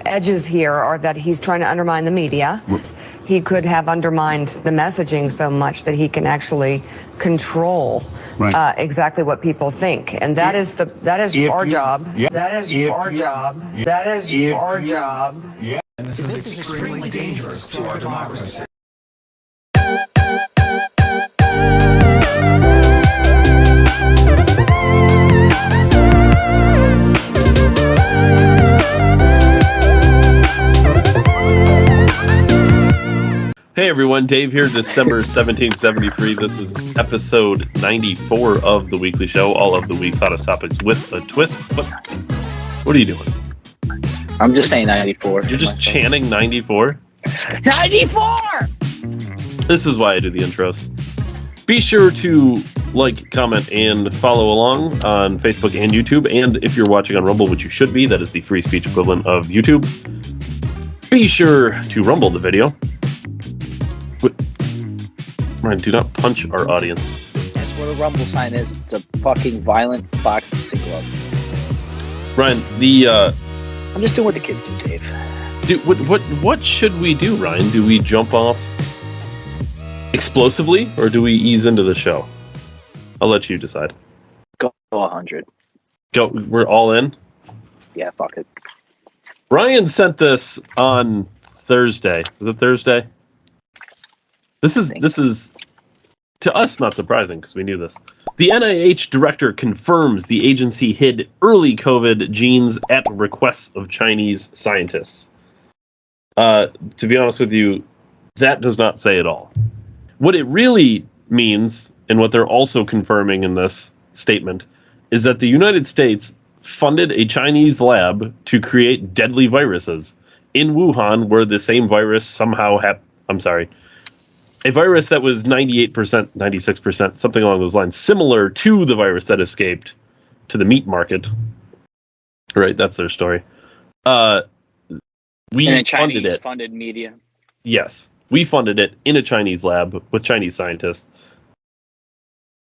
edges here are that he's trying to undermine the media. He could have undermined the messaging so much that he can actually control exactly what people think, and that is our job. That is our job. That is our job. Yeah. And this is extremely dangerous to our democracy. Hey everyone, Dave here, December 1773. This is episode 94 of the weekly show, all of the week's hottest topics with a twist. What are you doing? I'm just saying 94. You're just chanting 94? 94! This is why I do the intros. Be sure to like, comment, and follow along on Facebook and YouTube. And if you're watching on Rumble, which you should be, that is the free speech equivalent of YouTube. Be sure to rumble the video. Ryan, do not punch our audience. That's what a rumble sign is. It's a fucking violent boxing glove. Ryan, I'm just doing what the kids do, Dave. Dude, what should we do, Ryan? Do we jump off explosively, or do we ease into the show? I'll let you decide. Go 100. Go. We're all in? Yeah, fuck it. Ryan sent this on Thursday. Was it Thursday? This is to us not surprising because we knew this. The NIH director confirms the agency hid early COVID genes at requests of Chinese scientists. To be honest with you, that does not say it all. What it really means, and what they're also confirming in this statement, is that the United States funded a Chinese lab to create deadly viruses in Wuhan, where the same virus somehow a virus that was 98%, 96%, something along those lines, similar to the virus that escaped to the meat market. Right, that's their story. We funded it. Funded media. Yes, we funded it in a Chinese lab with Chinese scientists,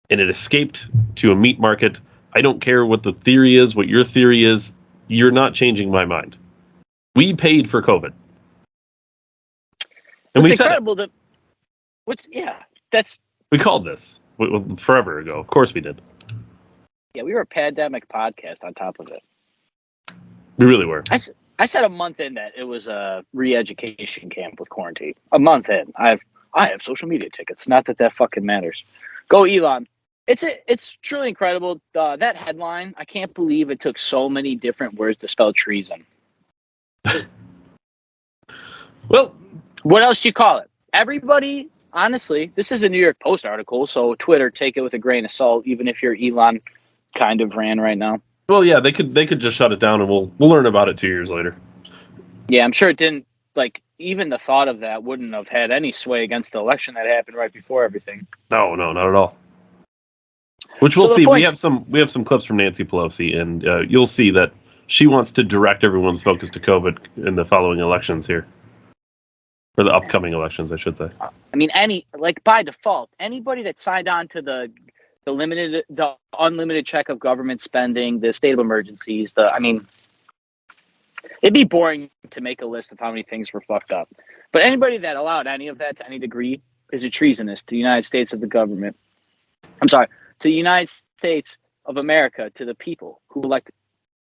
and it escaped to a meat market. I don't care what the theory is, what your theory is. You're not changing my mind. We paid for COVID. And it's we said incredible that. We called this forever ago. Of course we did. Yeah, we were a pandemic podcast on top of it. We really were. I said a month in that it was a re-education camp with quarantine. A month in. I have social media tickets. Not that fucking matters. Go Elon. It's truly incredible. That headline, I can't believe it took so many different words to spell treason. Well, what else do you call it? Everybody, honestly, this is a New York Post article, so Twitter, take it with a grain of salt, even if you're Elon kind of ran right now. Well, yeah, they could just shut it down, and we'll learn about it 2 years later. Yeah, I'm sure it didn't, even the thought of that wouldn't have had any sway against the election that happened right before everything. No, not at all. Which we'll see. We have some clips from Nancy Pelosi, and you'll see that she wants to direct everyone's focus to COVID in the following elections here. Or the upcoming elections, I should say. I mean, by default, anybody that signed on to the unlimited check of government spending, the state of emergencies, it'd be boring to make a list of how many things were fucked up. But anybody that allowed any of that to any degree is a treasonist to the United States of the government. I'm sorry, to the United States of America, to the people who elect.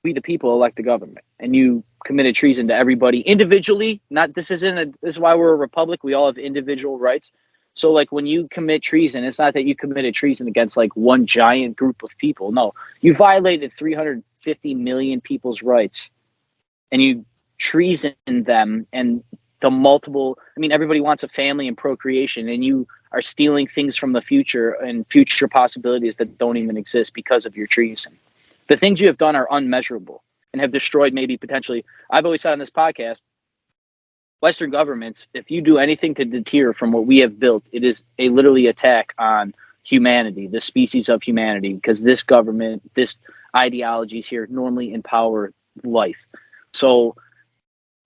We the people elect the government, and you committed treason to everybody individually. This is why we're a republic. We all have individual rights. So when you commit treason, it's not that you committed treason against one giant group of people. No, you violated 350 million people's rights, and you treason them and the multiple. Everybody wants a family and procreation, and you are stealing things from the future and future possibilities that don't even exist because of your treason. The things you have done are unmeasurable and have destroyed maybe potentially. I've always said on this podcast, Western governments, if you do anything to deter from what we have built, it is a literally attack on humanity, the species of humanity, because this government, this ideologies here normally empower life. So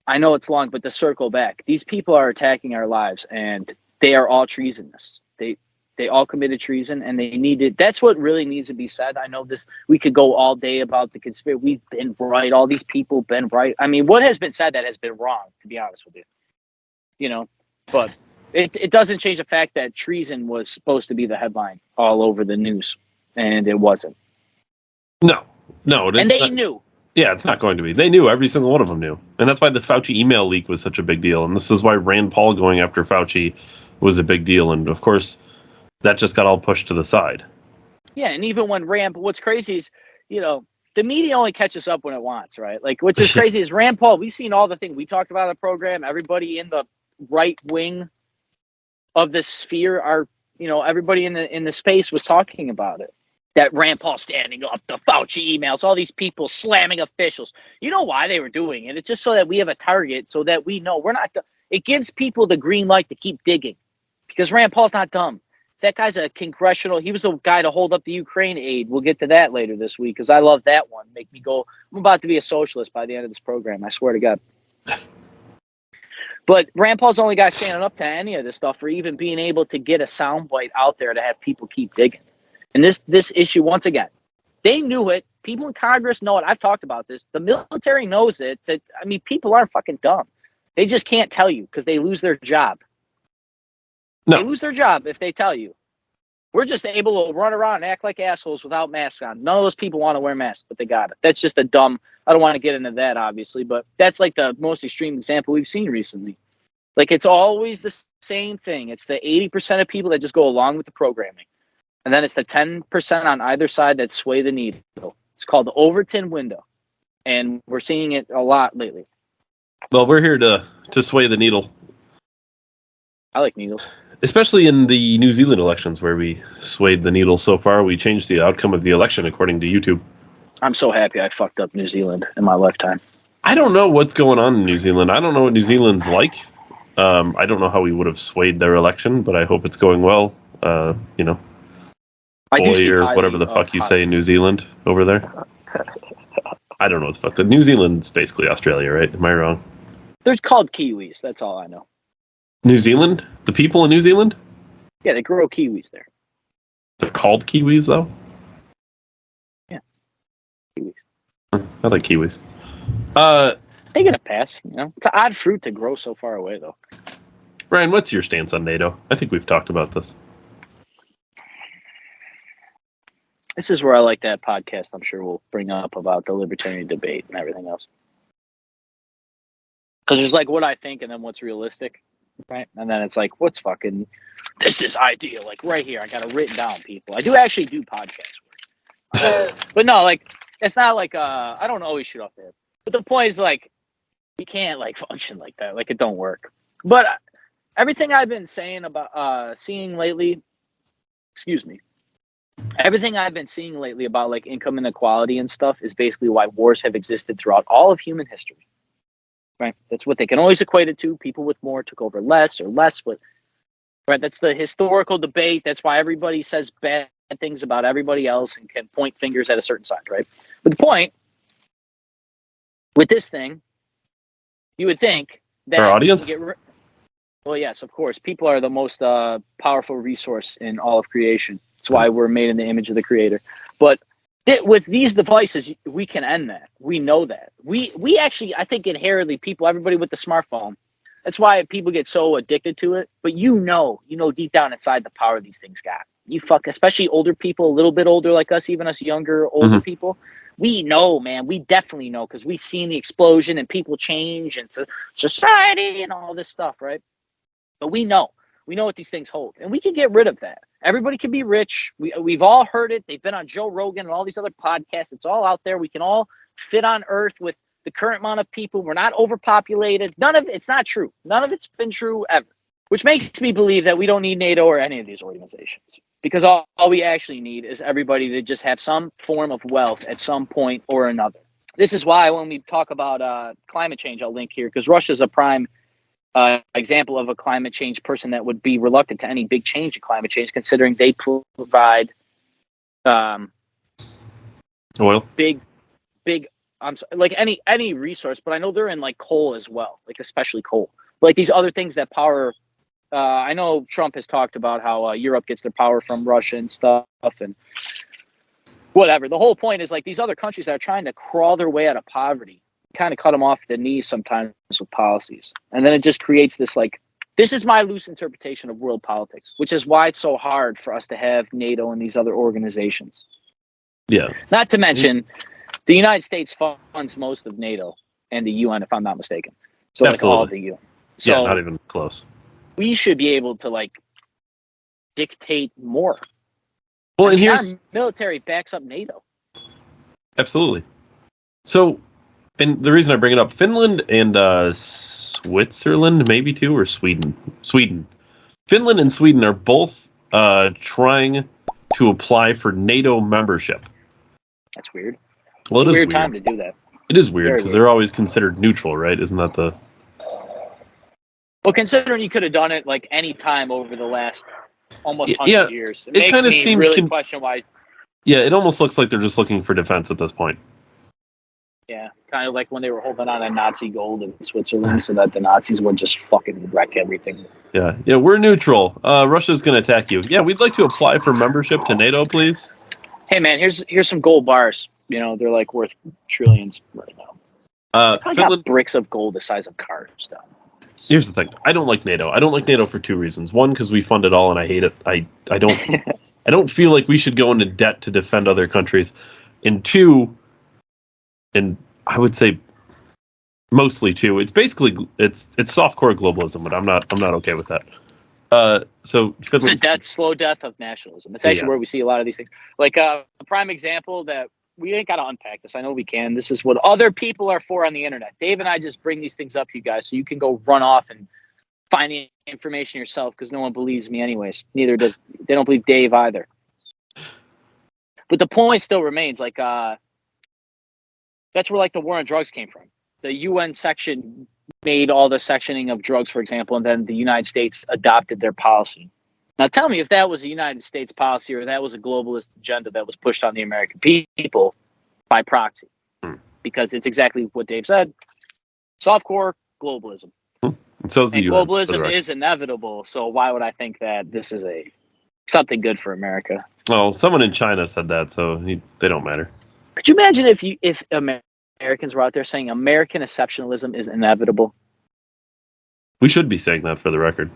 I know it's long, but to circle back, these people are attacking our lives and they are all treasonous. They all committed treason, and they needed. That's what really needs to be said. I know this. We could go all day about the conspiracy. We've been right. All these people been right. I mean, what has been said that has been wrong, to be honest with you. You know, but it doesn't change the fact that treason was supposed to be the headline all over the news, and it wasn't. No. And they knew. Yeah, it's not going to be. They knew. Every single one of them knew. And that's why the Fauci email leak was such a big deal. And this is why Rand Paul going after Fauci was a big deal. And, of course, that just got all pushed to the side. Yeah, and even when what's crazy is, the media only catches up when it wants, right? Like, what's just crazy is Rand Paul, we've seen all the things. We talked about on the program. Everybody in the right wing of the sphere everybody in the space was talking about it. That Rand Paul standing up, the Fauci emails, all these people slamming officials. You know why they were doing it? It's just so that we have a target, so that we know we're not. It gives people the green light to keep digging, because Rand Paul's not dumb. That guy's a congressional. He was the guy to hold up the Ukraine aid. We'll get to that later this week, because I love that one. Make me go. I'm about to be a socialist by the end of this program. I swear to God. But Rand Paul's the only guy standing up to any of this stuff, or even being able to get a soundbite out there to have people keep digging. And this issue, once again, they knew it. People in Congress know it. I've talked about this. The military knows it. People aren't fucking dumb. They just can't tell you because they lose their job. No. They lose their job if they tell you. We're just able to run around and act like assholes without masks on. None of those people want to wear masks, but they got it. That's just I don't want to get into that, obviously, but that's like the most extreme example we've seen recently. Like, it's always the same thing. It's the 80% of people that just go along with the programming. And then it's the 10% on either side that sway the needle. It's called the Overton window. And we're seeing it a lot lately. Well, we're here to sway the needle. I like needles. Especially in the New Zealand elections, where we swayed the needle so far. We changed the outcome of the election, according to YouTube. I'm so happy I fucked up New Zealand in my lifetime. I don't know what's going on in New Zealand. I don't know what New Zealand's like. I don't know how we would have swayed their election, but I hope it's going well. Boy, or whatever the fuck you say in New Zealand over there. I don't know what the fuck. New Zealand's basically Australia, right? Am I wrong? They're called Kiwis. That's all I know. New Zealand? The people in New Zealand? Yeah, they grow kiwis there. They're called kiwis, though? Yeah. Kiwis. I like kiwis. They get a pass, It's an odd fruit to grow so far away, though. Ryan, what's your stance on NATO? I think we've talked about this. This is where I like that podcast. I'm sure we'll bring up about the libertarian debate and everything else. Because there's like what I think and then what's realistic, right? And then it's like, this is ideal. Like right here, I got it written down, people. I do actually do podcast work. But no, like, it's not like, I don't always shoot off there. But the point is, like, you can't, like, function like that. Like, it don't work. But everything I've been saying about, seeing lately, everything I've been seeing lately about, like, income inequality and stuff is basically why wars have existed throughout all of human history. Right? That's what they can always equate it to. People with more took over less, or less with... Right? That's the historical debate. That's why everybody says bad things about everybody else and can point fingers at a certain side, right? But the point with this thing, you would think that... Our audience? Well, yes, of course. People are the most powerful resource in all of creation. That's why we're made in the image of the Creator. But with these devices, we can end that. We know that. We actually, I think inherently, everybody with the smartphone, that's why people get so addicted to it. But you know deep down inside the power these things got. Especially older people, a little bit older like us, even us younger, older people. We know, man. We definitely know because we've seen the explosion and people change and society and all this stuff, right? But we know what these things hold, and we can get rid of that. Everybody can be rich. We've all heard it. They've been on Joe Rogan and all these other podcasts. It's all out there. We can all fit on Earth with the current amount of people. We're not overpopulated. It's not true. None of it's been true ever, which makes me believe that we don't need NATO or any of these organizations, because all we actually need is everybody to just have some form of wealth at some point or another. This is why when we talk about climate change, I'll link here, because Russia's a prime example of a climate change person that would be reluctant to any big change in climate change, considering they provide oil, big, like any resource. But I know they're in like coal as well, like especially coal. Like these other things that power I know Trump has talked about how Europe gets their power from Russia and stuff and whatever. The whole point is like these other countries that are trying to crawl their way out of poverty kind of cut them off the knees sometimes with policies. And then it just creates this like, this is my loose interpretation of world politics, which is why it's so hard for us to have NATO and these other organizations. Yeah. Not to mention, the United States funds most of NATO and the UN, if I'm not mistaken. So like all of the UN. So yeah, not even close. We should be able to like dictate more. Well, and our here's military backs up NATO. Absolutely. So, and the reason I bring it up, Finland and Switzerland, maybe too, or Sweden. Finland and Sweden are both trying to apply for NATO membership. That's weird. Well, it is weird time to do that. It is weird because they're always considered neutral, right? Isn't that the? Well, considering you could have done it like any time over the last almost 100 years, it kind of makes me seems really question why. Yeah, it almost looks like they're just looking for defense at this point. Yeah, kind of like when they were holding on to Nazi gold in Switzerland so that the Nazis would just fucking wreck everything. Yeah, we're neutral. Russia's going to attack you. Yeah, we'd like to apply for membership to NATO, please. Hey, man, here's some gold bars. You know, they're like worth trillions right now. I got bricks of gold the size of cars down. Here's the thing. I don't like NATO. I don't like NATO for two reasons. One, because we fund it all and I hate it. I don't I don't feel like we should go into debt to defend other countries. And two, and I would say mostly two, it's basically it's softcore globalism, but I'm not okay with that. So it's the slow death of nationalism. It's actually where we see a lot of these things. Like a prime example that we ain't got to unpack this. I know we can. This is what other people are for on the internet. Dave and I just bring these things up to you guys so you can go run off and find the information yourself because no one believes me anyways. They don't believe Dave either. But the point still remains, like, that's where, like, the war on drugs came from. The UN section made all the sectioning of drugs, for example, and then the United States adopted their policy. Now, tell me if that was a United States policy or that was a globalist agenda that was pushed on the American people by proxy. Because it's exactly what Dave said. Softcore globalism. So is the UN, globalism is inevitable, so why would I think that this is something good for America? Oh, someone in China said that, so they don't matter. Could you imagine if Americans were out there saying American exceptionalism is inevitable? We should be saying that for the record.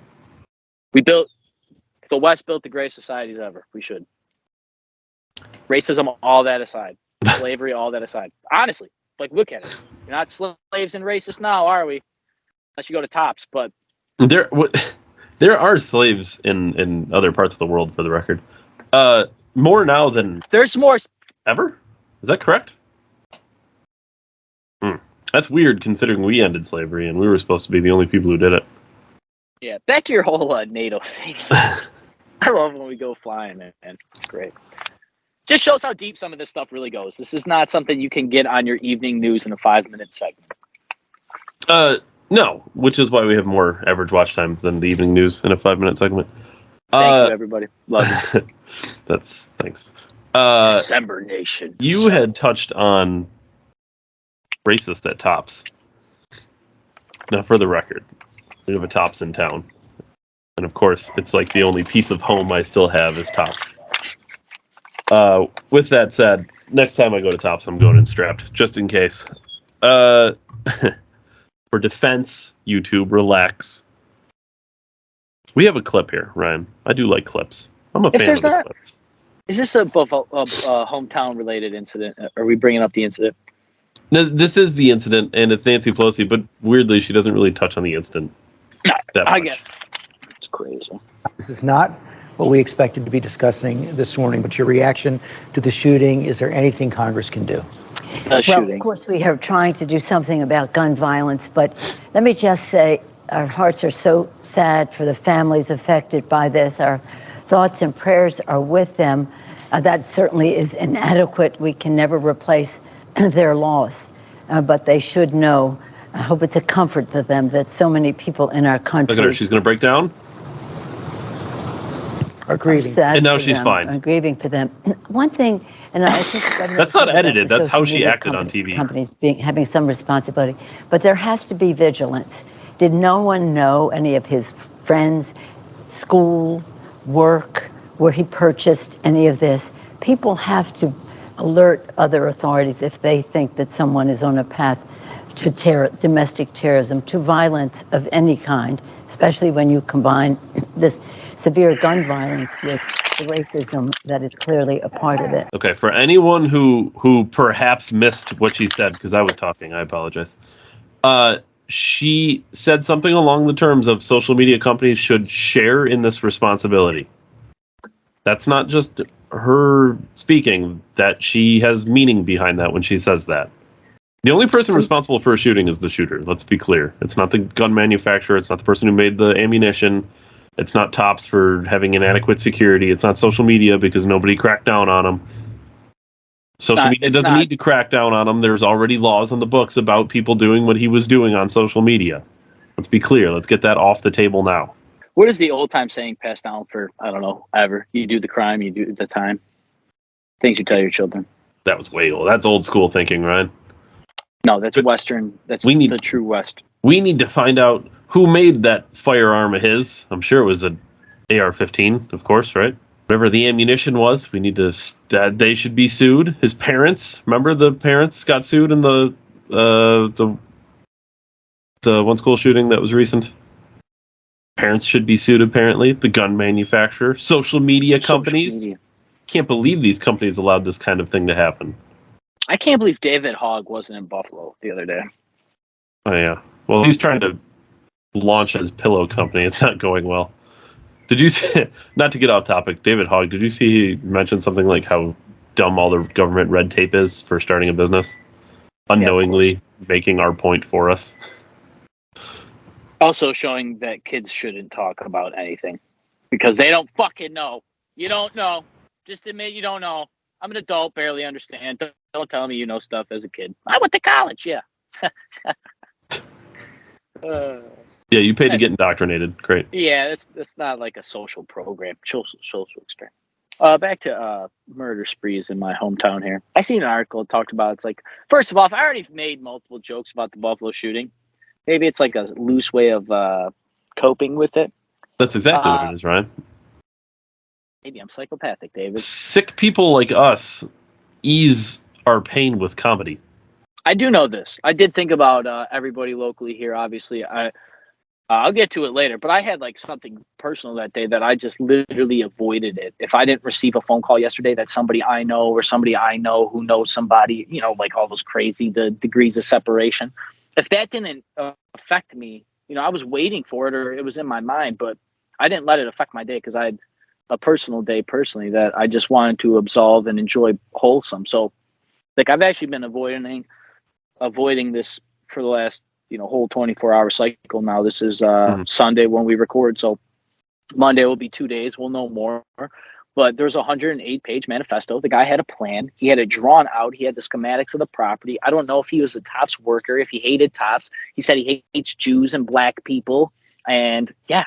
The West built the greatest societies ever. We should. Racism, all that aside. Slavery, all that aside. Honestly, like, look at it. You're not slaves and racist now, are we? Unless you go to Tops, but... There are slaves in other parts of the world, for the record. More now than... There's more... Ever? Is that correct? That's weird, considering we ended slavery, and we were supposed to be the only people who did it. Yeah, back to your whole NATO thing. I love when we go flying, man. It's great. Just shows how deep some of this stuff really goes. This is not something you can get on your evening news in a 5-minute segment. No, which is why we have more average watch time than the evening news in a 5-minute segment. Thank you, everybody. Love you. Thanks. December Nation. You had touched on racist at Tops. Now, for the record, we have a Tops in town. And of course, it's like the only piece of home I still have is Tops. With that said, next time I go to Tops, I'm going in strapped, just in case. For defense, YouTube, relax. We have a clip here, Ryan. I do like clips. I'm a fan of the clips. Is this a hometown-related incident? Are we bringing up the incident? No, this is the incident, and it's Nancy Pelosi, but weirdly, she doesn't really touch on the incident. I guess. It's crazy. This is not what we expected to be discussing this morning, but your reaction to the shooting, is there anything Congress can do? Well, of course, we are trying to do something about gun violence, but let me just say our hearts are so sad for the families affected by this. Our thoughts and prayers are with them. That certainly is inadequate. We can never replace their loss, but they should know. I hope it's a comfort to them that so many people in our country... Look at her, she's going to break down. Are grieving. And now she's fine. I'm grieving for them. One thing, and I think... That's not edited, that's how she acted on TV. Companies having some responsibility, but there has to be vigilance Did no one know, any of his friends, school, work, where he purchased any of this? People have to alert other authorities if they think that someone is on a path to domestic terrorism, to violence of any kind, especially when you combine this severe gun violence with the racism that is clearly a part of it. Okay, for anyone who perhaps missed what she said, because I was talking, I apologize. She said something along the terms of social media companies should share in this responsibility. That's not just her speaking, that she has meaning behind that when she says that. The only person responsible for a shooting is the shooter. Let's be clear. It's not the gun manufacturer. It's not the person who made the ammunition. It's not Tops for having inadequate security. It's not social media because nobody cracked down on them. Social media doesn't need to crack down on them. There's already laws on the books about people doing what he was doing on social media. Let's be clear. Let's get that off the table now. What is the old time saying passed down for, I don't know, ever? You do the crime, you do the time. Things you tell your children. That was way old. That's old school thinking, Ryan. No, that's Western. That's the true West. We need to find out who made that firearm of his. I'm sure it was an AR-15, of course, right? Whatever the ammunition was, we need to. They should be sued. His parents, remember the parents got sued in the one school shooting that was recent. Parents should be sued. Apparently, the gun manufacturer, social media companies. Can't believe these companies allowed this kind of thing to happen. I can't believe David Hogg wasn't in Buffalo the other day. Oh, yeah. Well, he's trying to launch his pillow company. It's not going well. Did you see, not to get off topic, David Hogg, did you see he mentioned something like how dumb all the government red tape is for starting a business? Unknowingly making our point for us. Also showing that kids shouldn't talk about anything because they don't fucking know. You don't know. Just admit you don't know. I'm an adult, barely understand. Don't tell me you know stuff as a kid. I went to college, yeah. Yeah, you paid to get indoctrinated. Great. Yeah, that's not like a social program, social experiment. Back to murder sprees in my hometown here. I seen an article that talked about, it's like, first of all, if I already made multiple jokes about the Buffalo shooting, maybe it's like a loose way of coping with it. That's exactly what it is, Ryan. Maybe I'm psychopathic, David. Sick people like us ease our pain with comedy. I do know this. I did think about everybody locally here. Obviously, I'll get to it later. But I had like something personal that day that I just literally avoided it. If I didn't receive a phone call yesterday that somebody I know or somebody I know who knows somebody, you know, like all those crazy, the degrees of separation. If that didn't affect me, you know, I was waiting for it or it was in my mind, but I didn't let it affect my day because I had a personal day personally that I just wanted to absolve and enjoy wholesome. So like I've actually been avoiding this for the last, you know, whole 24-hour cycle. Now this is Sunday when we record. So Monday will be 2 days. We'll know more. But there's a 108-page manifesto. The guy had a plan. He had it drawn out. He had the schematics of the property. I don't know if he was a Tops worker, if he hated Tops. He said he hates Jews and black people. And yeah,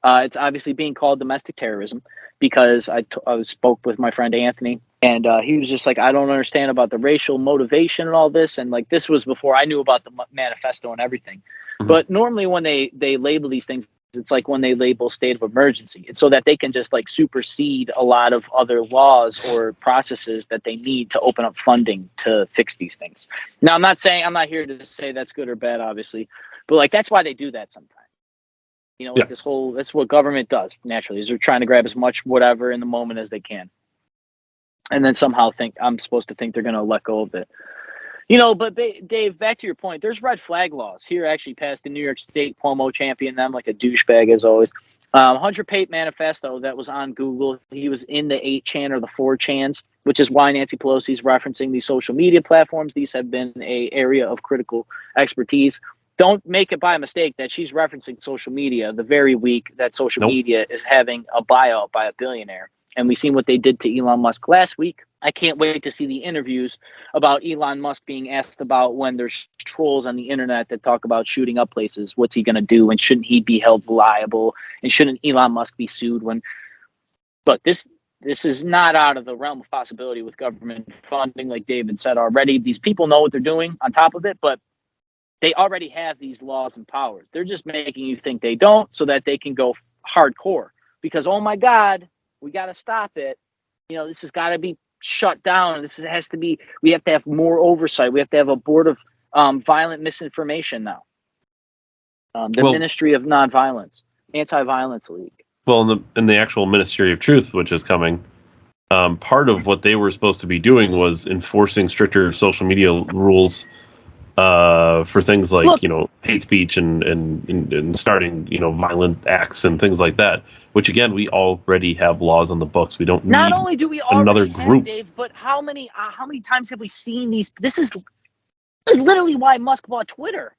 it's obviously being called domestic terrorism because I spoke with my friend Anthony, and he was just like, I don't understand about the racial motivation and all this. And like, this was before I knew about the manifesto and everything. Mm-hmm. But normally when they label these things, it's like when they label state of emergency. It's so that they can just like supersede a lot of other laws or processes that they need to open up funding to fix these things. Now, I'm not here to say that's good or bad, obviously, but like, that's why they do that sometimes. You know, like that's what government does naturally, is they're trying to grab as much whatever in the moment as they can. And then somehow I'm supposed to think they're going to let go of it. You know, but Dave, back to your point, there's red flag laws here actually passed in New York State. Cuomo championed them like a douchebag as always. 100-page manifesto that was on Google. He was in the 8chan or the 4chans, which is why Nancy Pelosi's referencing these social media platforms. These have been an area of critical expertise. Don't make it by mistake that she's referencing social media the very week that social media is having a buyout by a billionaire. And we've seen what they did to Elon Musk last week. I can't wait to see the interviews about Elon Musk being asked about when there's trolls on the internet that talk about shooting up places. What's he going to do? And shouldn't he be held liable? And shouldn't Elon Musk be sued? But this is not out of the realm of possibility with government funding. Like David said already, these people know what they're doing on top of it. But They already have these laws and powers. They're just making you think they don't so that they can go hardcore. Because, oh my God, we got to stop it. This has got to be shut down. We have to have more oversight. We have to have a board of violent misinformation now. Ministry of Nonviolence, Anti-Violence League. Well, in the actual Ministry of Truth, which is coming, part of what they were supposed to be doing was enforcing stricter social media rules for things like hate speech and starting violent acts and things like that. Which again, we already have laws on the books. We don't need not only do we already another group, Dave, but how many times have we seen these? This is literally why Musk bought Twitter.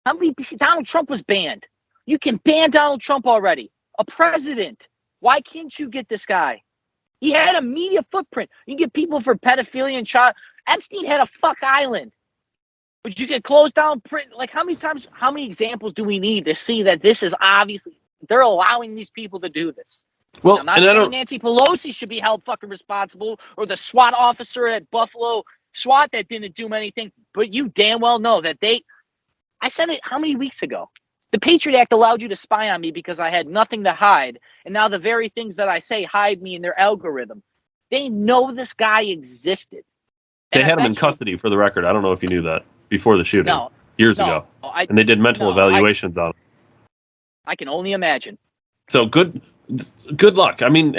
Donald Trump was banned. You can ban Donald Trump already. A president. Why can't you get this guy? He had a media footprint. You get people for pedophilia and child. Epstein had a fuck island. But you get closed down. Like how many examples do we need to see that this is obviously they're allowing these people to do this? Well, I'm not saying Nancy Pelosi should be held fucking responsible or the SWAT officer at Buffalo SWAT that didn't do anything. But you damn well know that I said it how many weeks ago? The Patriot Act allowed you to spy on me because I had nothing to hide. And now the very things that I say hide me in their algorithm. They know this guy existed. They had him in custody, for the record. I don't know if you knew that before the shooting years ago. And they did mental evaluations on him. I can only imagine. So good luck. I mean,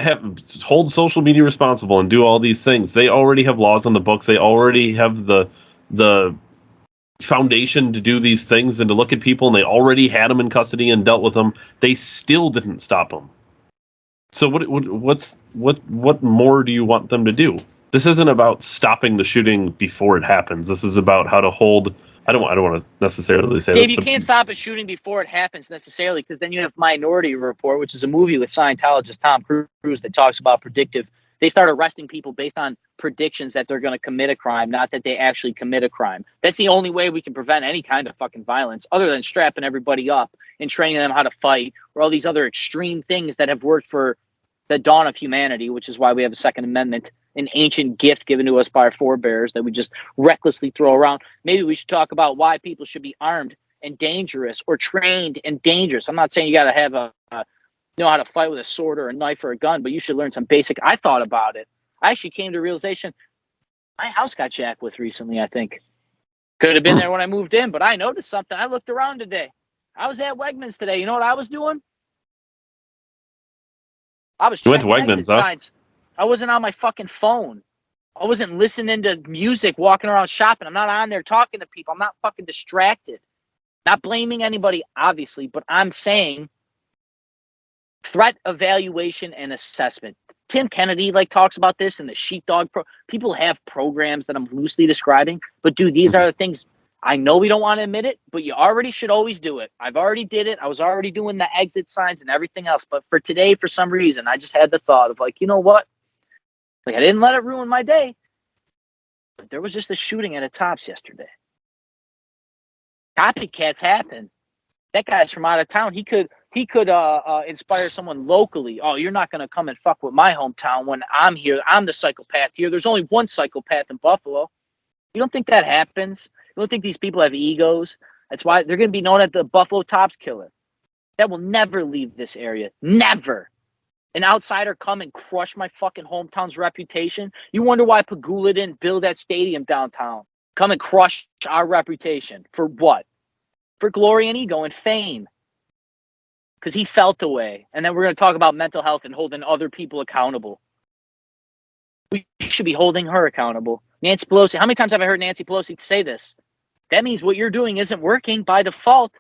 hold social media responsible and do all these things. They already have laws on the books. They already have the foundation to do these things and to look at people, and they already had them in custody and dealt with them. They still didn't stop them. So what more do you want them to do? This isn't about stopping the shooting before it happens. This is about how to hold. I don't want to necessarily say Dave, this, you can't stop a shooting before it happens necessarily, because then you have Minority Report, which is a movie with Scientologist Tom Cruise that talks about predictive. They start arresting people based on predictions that they're going to commit a crime, not that they actually commit a crime. That's the only way we can prevent any kind of fucking violence, other than strapping everybody up and training them how to fight, or all these other extreme things that have worked for the dawn of humanity, which is why we have a Second Amendment, an ancient gift given to us by our forebears that we just recklessly throw around. Maybe we should talk about why people should be armed and dangerous, or trained and dangerous. I'm not saying you got to have know how to fight with a sword or a knife or a gun, but you should learn some basic. I thought about it. I actually came to the realization my house got jacked with recently, I think. Could have been there when I moved in, but I noticed something. I looked around today. I was at Wegmans today. You know what I was doing? I was checking exit signs. I wasn't on my fucking phone. I wasn't listening to music, walking around shopping. I'm not on there talking to people. I'm not fucking distracted. Not blaming anybody, obviously, but I'm saying threat evaluation and assessment. Tim Kennedy talks about this in the Sheepdog people have programs that I'm loosely describing, but dude, these are the things. I know we don't want to admit it, but you already should always do it. I've already did it. I was already doing the exit signs and everything else, but for today, for some reason, I just had the thought of you know what? I didn't let it ruin my day, but there was just a shooting at a Tops yesterday. Copycats happen. That guy's from out of town. He could inspire someone locally. Oh, you're not going to come and fuck with my hometown when I'm here. I'm the psychopath here. There's only one psychopath in Buffalo. You don't think that happens? You don't think these people have egos? That's why they're going to be known as the Buffalo Tops killer. That will never leave this area. Never. An outsider come and crush my fucking hometown's reputation. You wonder why Pagula didn't build that stadium downtown. Come and crush our reputation. For what? For glory and ego and fame. Because he felt away. And then we're going to talk about mental health and holding other people accountable. We should be holding her accountable. Nancy Pelosi. How many times have I heard Nancy Pelosi say this? That means what you're doing isn't working by default.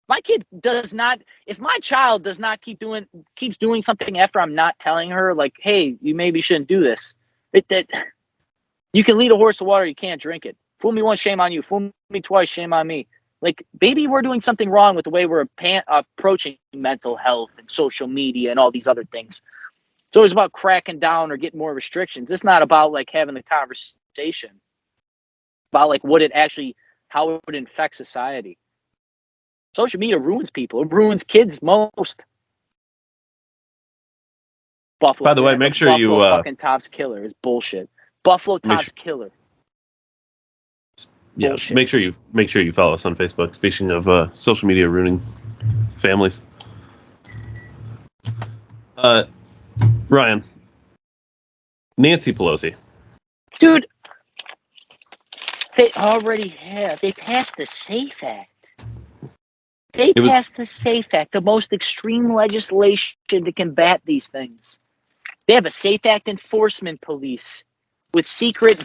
My kid does not. If my child does not keeps doing something after I'm not telling her, hey, you maybe shouldn't do this. That you can lead a horse to water, you can't drink it. Fool me once, shame on you. Fool me twice, shame on me. Maybe we're doing something wrong with the way we're approaching mental health and social media and all these other things. It's always about cracking down or getting more restrictions. It's not about having the conversation about what it actually, how it would infect society. Social media ruins people. It ruins kids most. Buffalo. By the way, make sure Buffalo you fucking Tops killer is bullshit. Buffalo Tops killer. Yeah, Bullshit. make sure you follow us on Facebook. Speaking of social media ruining families, Ryan, Nancy Pelosi. Dude, they already have. They passed the SAFE Act. Passed the SAFE Act, the most extreme legislation to combat these things. They have a SAFE Act enforcement police with secret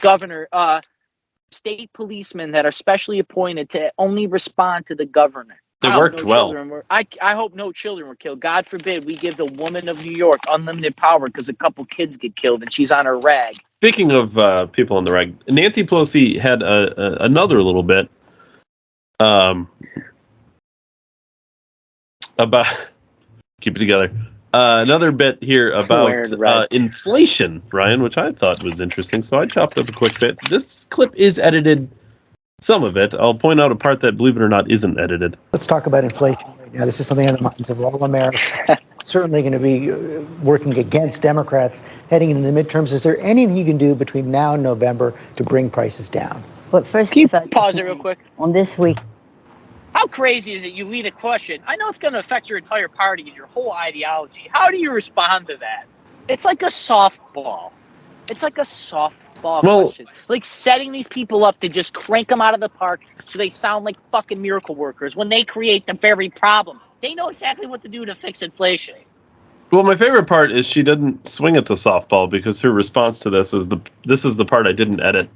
state policemen that are specially appointed to only respond to the governor. It worked well. I hope no children were killed. God forbid we give the woman of New York unlimited power because a couple kids get killed and she's on her rag. Speaking of people on the rag, Nancy Pelosi had another little bit about keep it together. Another bit here about inflation, Ryan, which I thought was interesting. So I chopped up a quick bit. This clip is edited, some of it. I'll point out a part that, believe it or not, isn't edited. Let's talk about inflation right now. This is something on the minds of all Americans. Certainly going to be working against Democrats heading into the midterms. Is there anything you can do between now and November to bring prices down? But first, can you pause it real quick? On this week. How crazy is it you lead a question? I know it's going to affect your entire party and your whole ideology. How do you respond to that? It's like a softball. Question. Like setting these people up to just crank them out of the park so they sound like fucking miracle workers when they create the very problem. They know exactly what to do to fix inflation. Well, my favorite part is she didn't swing at the softball because her response to this is the part I didn't edit.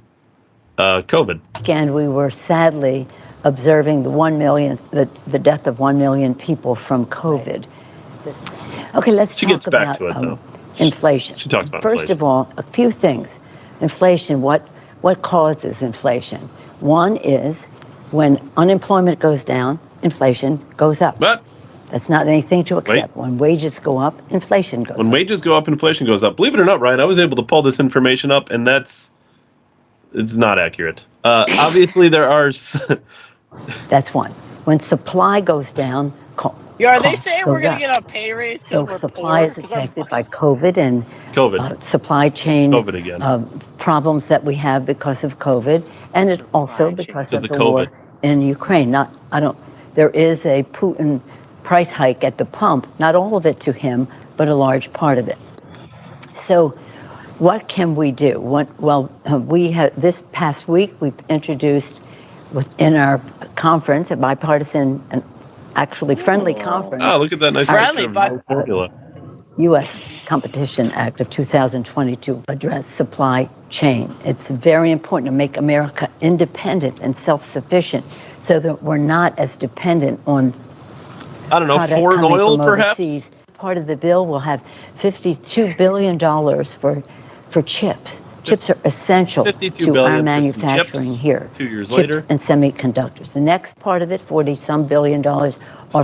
COVID. Again, we were sadly observing the death of 1 million people from COVID. Okay, let's talk about inflation. She talks about First of all, a few things. Inflation, what causes inflation? One is when unemployment goes down, inflation goes up. But that's not anything to accept. When wages go up, inflation goes up. When wages go up, inflation goes up. Believe it or not, Ryan, I was able to pull this information up, and it's not accurate. Obviously, there are... That's one. When supply goes down, are they saying we're going to get a pay raise? So supply is affected by COVID and supply chain problems that we have because of COVID, and it also because of the war in Ukraine. There is a Putin price hike at the pump, not all of it to him, but a large part of it. So what can we do? We have this past week we've introduced within our conference, a bipartisan and actually friendly conference. Oh, look at that nice formula. U.S. Competition Act of 2022 address supply chain. It's very important to make America independent and self-sufficient so that we're not as dependent on foreign oil, perhaps? Overseas. Part of the bill will have $52 billion for chips. Chips are essential to our manufacturing here. 2 years chips later. And semiconductors. The next part of it, $40-some billion, are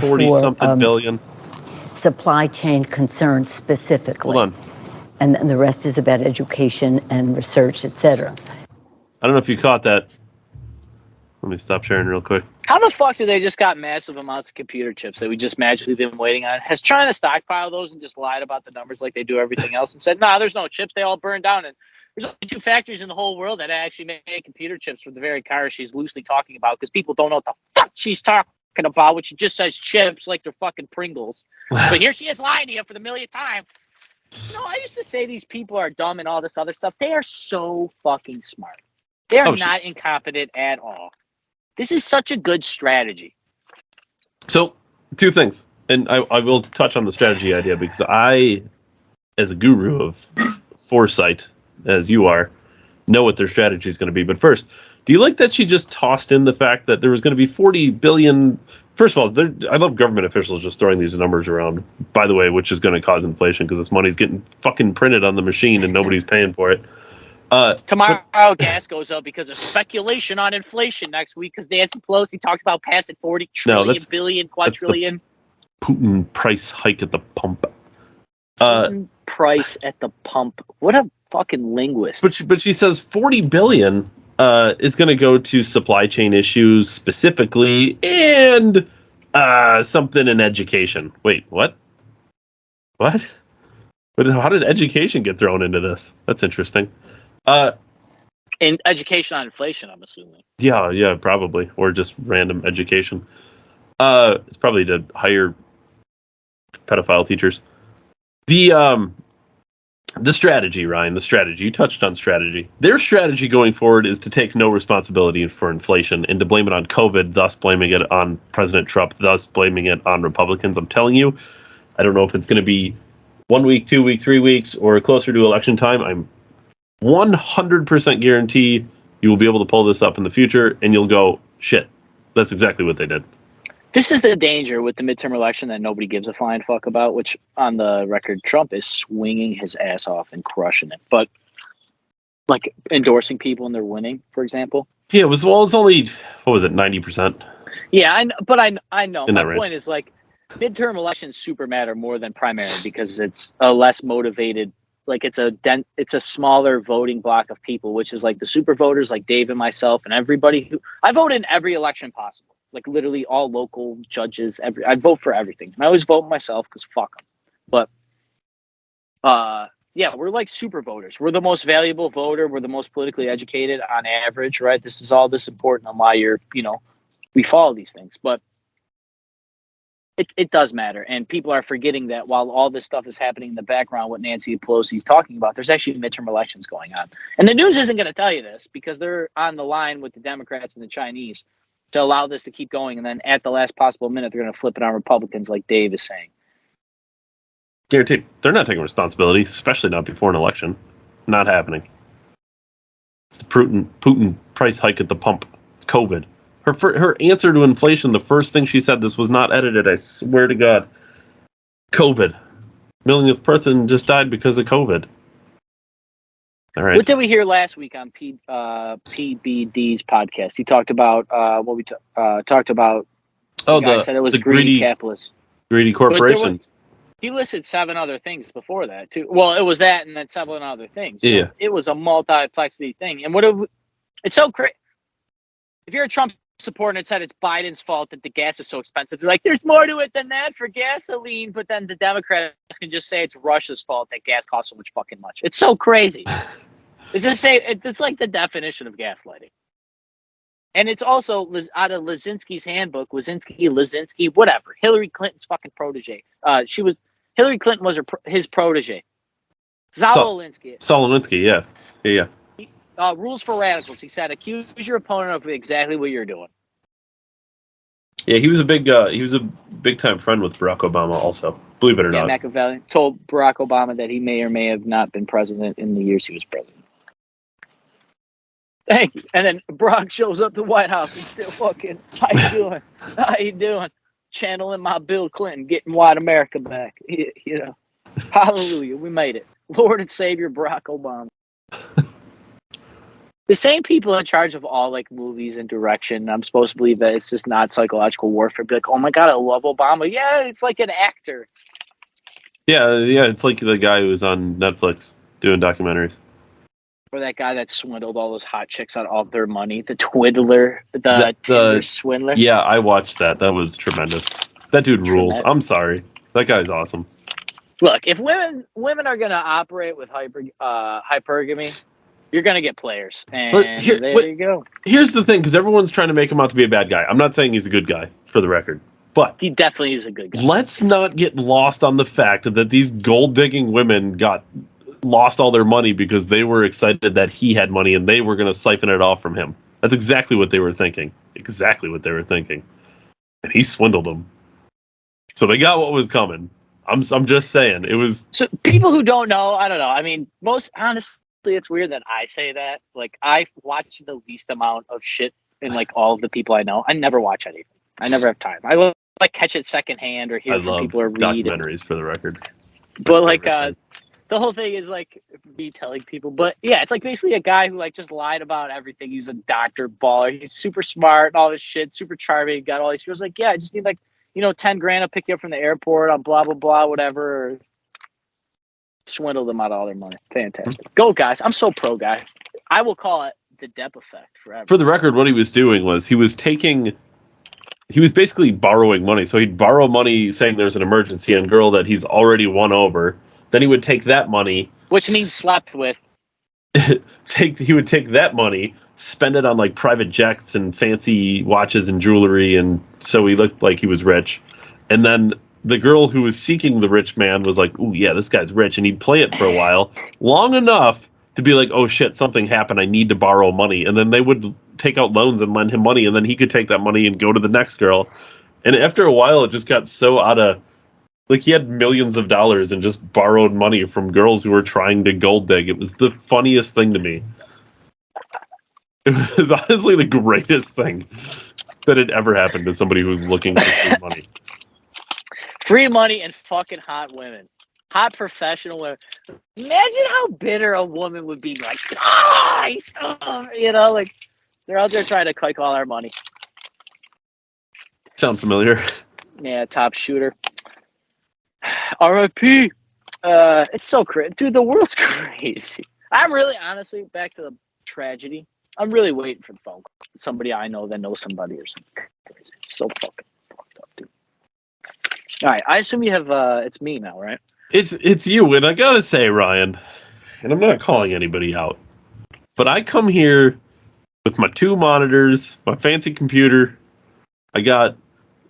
for supply chain concerns specifically. Hold on. And the rest is about education and research, etc. I don't know if you caught that. Let me stop sharing real quick. How the fuck do they just got massive amounts of computer chips that we just magically been waiting on? Has China stockpiled those and just lied about the numbers like they do everything else and said, nah, there's no chips, they all burned down, and there's only 2 factories in the whole world that actually make computer chips for the very cars she's loosely talking about because people don't know what the fuck she's talking about, which she just says chips like they're fucking Pringles. But here she is lying to you for the millionth time. I used to say these people are dumb and all this other stuff. They are so fucking smart. They are not incompetent at all. This is such a good strategy. So, 2 things. And I will touch on the strategy idea because I, as a guru of foresight, as you are, know what their strategy is going to be. But first, do you like that she just tossed in the fact that there was going to be 40 billion? First of all, I love government officials just throwing these numbers around, by the way, which is going to cause inflation because this money's getting fucking printed on the machine and nobody's paying for it. Tomorrow, gas goes up because of speculation on inflation next week because Nancy Pelosi talked about passing 40 trillion, billion, quadrillion. Putin price hike at the pump. Price at the pump. What a fucking linguist. But she says 40 billion is going to go to supply chain issues specifically and something in education. Wait, what? What? But how did education get thrown into this? That's interesting. In education on inflation, I'm assuming. Yeah, probably, or just random education. It's probably to hire pedophile teachers. The strategy, Ryan, the strategy. You touched on strategy. Their strategy going forward is to take no responsibility for inflation and to blame it on COVID, thus blaming it on President Trump, thus blaming it on Republicans. I'm telling you, I don't know if it's going to be 1 week, 2 week, 3 weeks, or closer to election time. I'm 100% guarantee you will be able to pull this up in the future, and you'll go, shit, that's exactly what they did. This is the danger with the midterm election that nobody gives a flying fuck about, which on the record, Trump is swinging his ass off and crushing it. But like endorsing people and they're winning, for example. Yeah, it's only, what was it, 90%? Yeah, I know. In My that range. point is like midterm elections super matter more than primary because it's a less motivated, like it's a smaller voting block of people, which is like the super voters like Dave and myself and everybody who I vote in every election possible. Like literally all local judges, I vote for everything. I always vote myself because fuck them. But yeah, we're like super voters. We're the most valuable voter. We're the most politically educated on average, right? This is all this important on why we follow these things. But it does matter. And people are forgetting that while all this stuff is happening in the background, what Nancy Pelosi is talking about, there's actually midterm elections going on. And the news isn't going to tell you this because they're on the line with the Democrats and the Chinese to allow this to keep going, and then at the last possible minute, they're going to flip it on Republicans, like Dave is saying. Guaranteed. They're not taking responsibility, especially not before an election. Not happening. It's the Putin price hike at the pump. It's COVID. Her answer to inflation, the first thing she said, this was not edited, I swear to God. COVID. Millionth person just died because of COVID. All right. What did we hear last week on PBD's podcast? He talked about what we talked about. Oh, the guy said it was greedy capitalists, greedy corporations. He listed 7 other things before that too. Well, it was that, and then 7 other things. So yeah, it was a multiplexity thing. And it's so crazy. If you're a Trump supporter and it said it's Biden's fault that the gas is so expensive, they're like, there's more to it than that for gasoline. But then the Democrats can just say it's Russia's fault that gas costs so much fucking much. It's so crazy. It's like the definition of gaslighting. And it's also out of Lizinski's handbook, Lizinski, whatever. Hillary Clinton's fucking protege. Hillary Clinton was his protege. Saul Alinsky, yeah. Rules for radicals. He said, accuse your opponent of exactly what you're doing. Yeah, he was a big time friend with Barack Obama also. Believe it or not. Machiavelli told Barack Obama that he may or may have not been president in the years he was president. Thank you. And then Barack shows up to the White House and still fucking, how you doing? Channeling my Bill Clinton, getting white America back. Hallelujah, we made it. Lord and Savior Barack Obama. The same people in charge of all like movies and direction, I'm supposed to believe that it's just not psychological warfare. Be like, oh my God, I love Obama. Yeah, it's like an actor. Yeah, it's like the guy who was on Netflix doing documentaries. Or that guy that swindled all those hot chicks out of all their money, the twiddler, the Tinder swindler. Yeah, I watched that. That was tremendous. That dude rules. I'm sorry. That guy's awesome. Look, if women are going to operate with hypergamy, you're going to get players. And there you go. Here's the thing, because everyone's trying to make him out to be a bad guy. I'm not saying he's a good guy, for the record. But he definitely is a good guy. Let's not get lost on the fact that these gold-digging women lost all their money because they were excited that he had money and they were going to siphon it off from him. That's exactly what they were thinking. And he swindled them. So they got what was coming. I'm just saying. It was... So people who don't know, I don't know. I mean, honestly, it's weird that I say that. Like, I watch the least amount of shit in, like, all of the people I know. I never watch anything. I never have time. I will, like, catch it secondhand or hear from people or read. Documentaries, for the record. But, like, the whole thing is, like, me telling people. But, yeah, it's, like, basically a guy who, like, just lied about everything. He's a doctor, baller. He's super smart and all this shit, super charming. Got all these girls. Like, yeah, I just need, like, $10,000. I'll pick you up from the airport on blah, blah, blah, whatever. Swindle them out of all their money. Fantastic. Go, guys. I'm so pro, guys. I will call it the Depp effect forever. For the record, what he was doing was he was basically borrowing money. So he'd borrow money saying there's an emergency on a girl that he's already won over. Then he would take that money. Which means slept with. he would take that money, spend it on like private jets and fancy watches and jewelry, and so he looked like he was rich. And then the girl who was seeking the rich man was like, "Ooh, yeah, this guy's rich," and he'd play it for a while, long enough to be like, "Oh shit, something happened. I need to borrow money." And then they would take out loans and lend him money, and then he could take that money and go to the next girl. And after a while, it just got so out of, like, he had millions of dollars and just borrowed money from girls who were trying to gold dig. It was the funniest thing to me. It was honestly the greatest thing that had ever happened to somebody who was looking for free money. Free money and fucking hot women. Hot professional women. Imagine how bitter a woman would be, like, you know, like, they're out there trying to kike all our money. Sound familiar? Yeah, top shooter. R.I.P. It's so crazy. Dude, the world's crazy. I'm really, honestly, back to the tragedy, I'm really waiting for the phone call. Somebody I know that knows somebody or something crazy. It's so fucking fucked up, dude. All right, I assume you have, it's me now, right? It's you, and I gotta say, Ryan, and I'm not calling anybody out, but I come here with my 2 monitors, my fancy computer. I got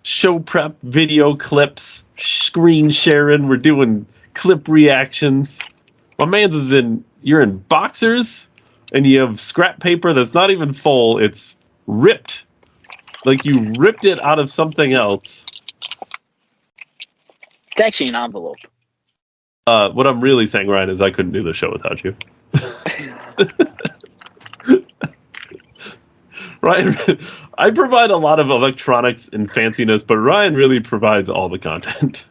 show prep, video clips, screen sharing. We're doing clip reactions. My man's you're in boxers, and you have scrap paper that's not even full. It's ripped. Like you ripped it out of something else. It's actually an envelope. What I'm really saying, Ryan, is I couldn't do the show without you. Ryan, I provide a lot of electronics and fanciness, but Ryan really provides all the content.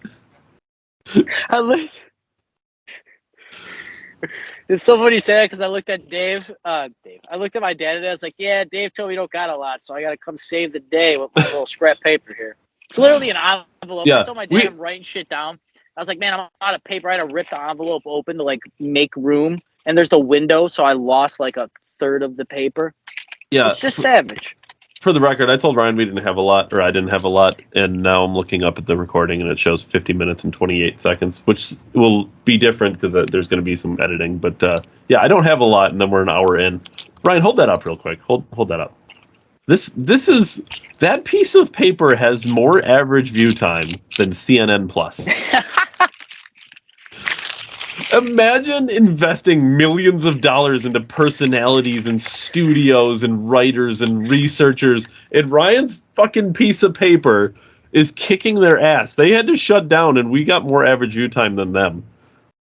It's so funny you say that because I looked at Dave. I looked at my dad today. I was like, "Yeah, Dave told me you don't got a lot, so I got to come save the day with my little scrap paper here." It's literally an envelope. Yeah, I told my dad I'm writing shit down. I was like, "Man, I'm out of paper." I had to rip the envelope open to like make room, and there's the window, so I lost like a third of the paper. Yeah, it's just savage. For the record, I told Ryan we didn't have a lot, or I didn't have a lot, and now I'm looking up at the recording and it shows 50 minutes and 28 seconds, which will be different because there's going to be some editing. But yeah, I don't have a lot, and then we're an hour in. Ryan, hold that up real quick. Hold that up. This is that piece of paper has more average view time than CNN Plus. Imagine investing millions of dollars into personalities and studios and writers and researchers, and Ryan's fucking piece of paper is kicking their ass. They had to shut down, and we got more average view time than them.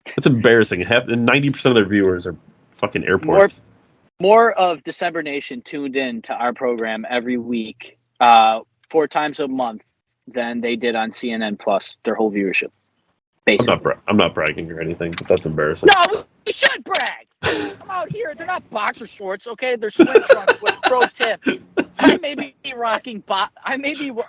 That's embarrassing. 90% of their viewers are fucking airports. More of December Nation tuned in to our program every week, 4 times a month, than they did on CNN Plus, their whole viewership. I'm not bragging or anything, but that's embarrassing. No, we should brag. I'm out here. They're not boxer shorts, okay? They're swim trunks with pro tip. I may be rocking I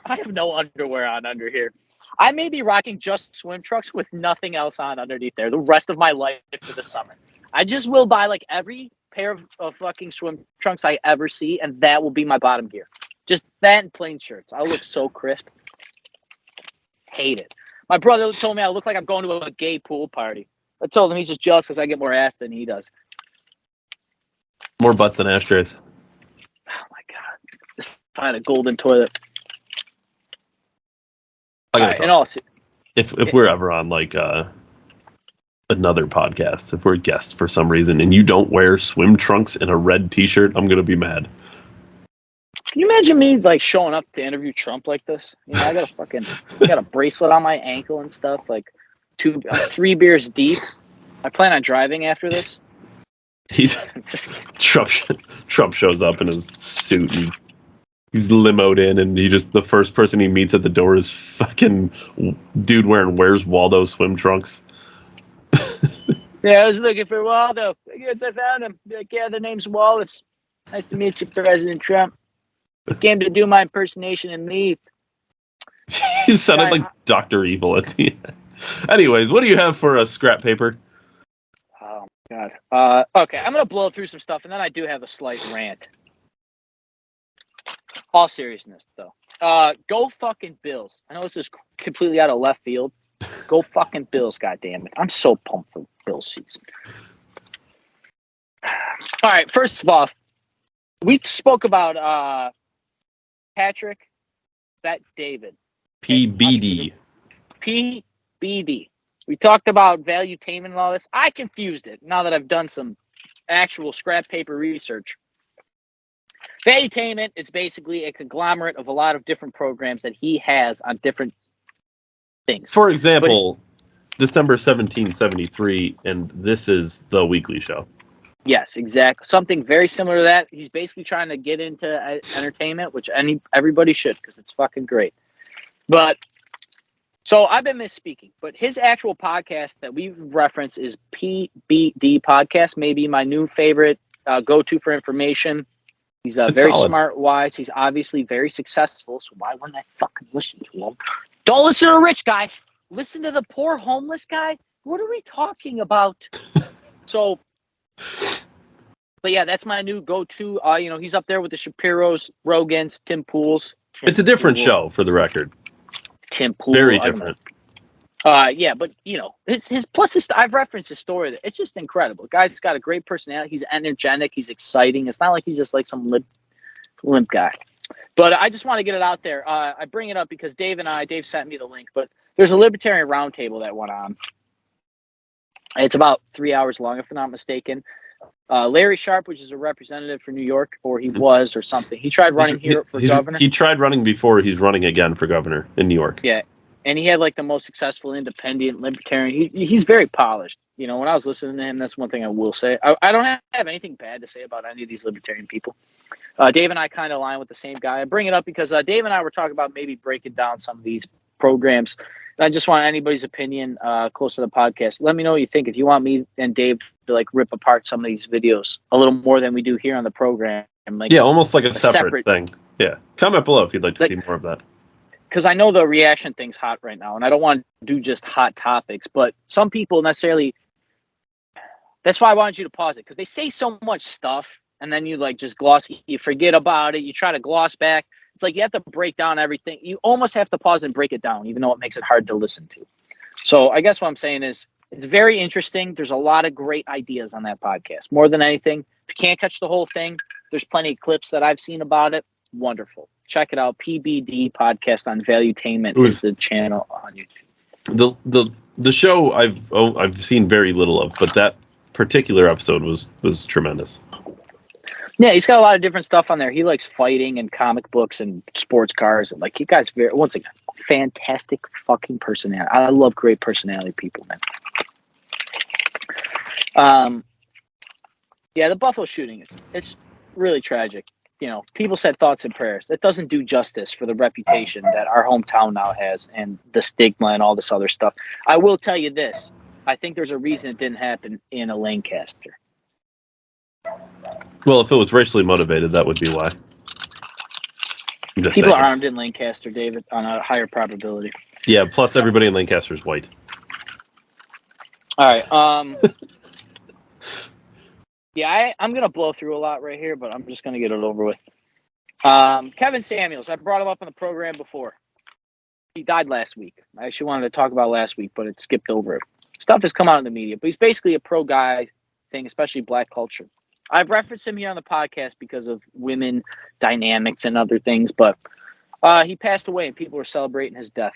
have no underwear on under here. I may be rocking just swim trunks with nothing else on underneath there the rest of my life for the summer. I just will buy like every pair of fucking swim trunks I ever see, and that will be my bottom gear. Just that and plain shirts. I'll look so crisp. Hate it. My brother told me I look like I'm going to a gay pool party. I told him he's just jealous because I get more ass than he does. More butts than ashtrays. Oh my god! Just find a golden toilet. If we're ever on like another podcast, if we're a guest for some reason, and you don't wear swim trunks and a red T-shirt, I'm gonna be mad. Can you imagine me like showing up to interview Trump like this? You know, I got a bracelet on my ankle and stuff, like 3 beers deep. I plan on driving after this. Trump shows up in his suit and he's limoed in, and the first person he meets at the door is fucking dude wearing Where's Waldo swim trunks. Yeah, I was looking for Waldo. I guess I found him. Like, yeah, the name's Wallace. Nice to meet you, President Trump. I came to do my impersonation and leave. He sounded like Dr. Evil at the end. Anyways, what do you have for a scrap paper? Oh, my God. Okay, I'm going to blow through some stuff, and then I do have a slight rant. All seriousness, though. Go fucking Bills. I know this is completely out of left field. Go fucking Bills, goddammit. I'm so pumped for Bills season. All right. First of all, we spoke about Patrick, Bet David. PBD. PBD. We talked about valuetainment and all this. I confused it now that I've done some actual scrap paper research. Valuetainment is basically a conglomerate of a lot of different programs that he has on different things. For example, December 1773, and this is the weekly show. Yes, exactly. Something very similar to that. He's basically trying to get into entertainment, which everybody should, because it's fucking great. But so I've been misspeaking, but his actual podcast that we reference is PBD Podcast, maybe my new favorite go-to for information. He's very solid. smart, wise. He's obviously very successful, so why wouldn't I fucking listen to him? Don't listen to the rich guy. Listen to the poor homeless guy. What are we talking about? So, but yeah, that's my new go-to. He's up there with the Shapiros, Rogans, Tim Pools. It's a different show, for the record. Tim Pool. Very different. Yeah, but his I've referenced his story. It's just incredible. Guy's got a great personality. He's energetic. He's exciting. It's not like he's just like some limp guy. But I just want to get it out there. I bring it up because Dave sent me the link, but there's a Libertarian roundtable that went on. It's about 3 hours long, if I'm not mistaken. Larry Sharp, which is a representative for New York, or he was, or something. He tried running for governor. He tried running before. He's running again for governor in New York. Yeah, and he had like the most successful independent libertarian. He's very polished. When I was listening to him, that's one thing I will say. I don't have anything bad to say about any of these libertarian people. Dave and I kind of align with the same guy. I bring it up because Dave and I were talking about maybe breaking down some of these programs. And I just want anybody's opinion close to the podcast. Let me know what you think. If you want me and Dave to like rip apart some of these videos a little more than we do here on the program. Like, yeah, almost like a separate thing. Yeah. Comment below if you'd like to see more of that. Because I know the reaction thing's hot right now, and I don't want to do just hot topics, but some people necessarily, that's why I wanted you to pause it, because they say so much stuff, and then you like just you forget about it, you try to gloss back. It's like you have to break down everything. You almost have to pause and break it down, even though it makes it hard to listen to. So I guess what I'm saying is it's very interesting. There's a lot of great ideas on that podcast. More than anything, if you can't catch the whole thing, there's plenty of clips that I've seen about it. Wonderful. Check it out. PBD Podcast on Valuetainment is the channel on YouTube. The show I've seen very little of, but that particular episode was tremendous. Yeah, he's got a lot of different stuff on there. He likes fighting and comic books and sports cars. And like, you guys, once again, fantastic fucking personality. I love great personality people, man. Yeah, the Buffalo shooting, it's really tragic. People said thoughts and prayers. That doesn't do justice for the reputation that our hometown now has and the stigma and all this other stuff. I will tell you this. I think there's a reason it didn't happen in a Lancaster. Well, if it was racially motivated, that would be why. People are armed in Lancaster, David, on a higher probability. Yeah, plus everybody in Lancaster is white. All right. Yeah, I'm going to blow through a lot right here, but I'm just going to get it over with. Kevin Samuels, I brought him up on the program before. He died last week. I actually wanted to talk about last week, but it skipped over it. Stuff has come out in the media, but he's basically a pro-guy thing, especially black culture. I've referenced him here on the podcast because of women dynamics and other things, but he passed away and people were celebrating his death.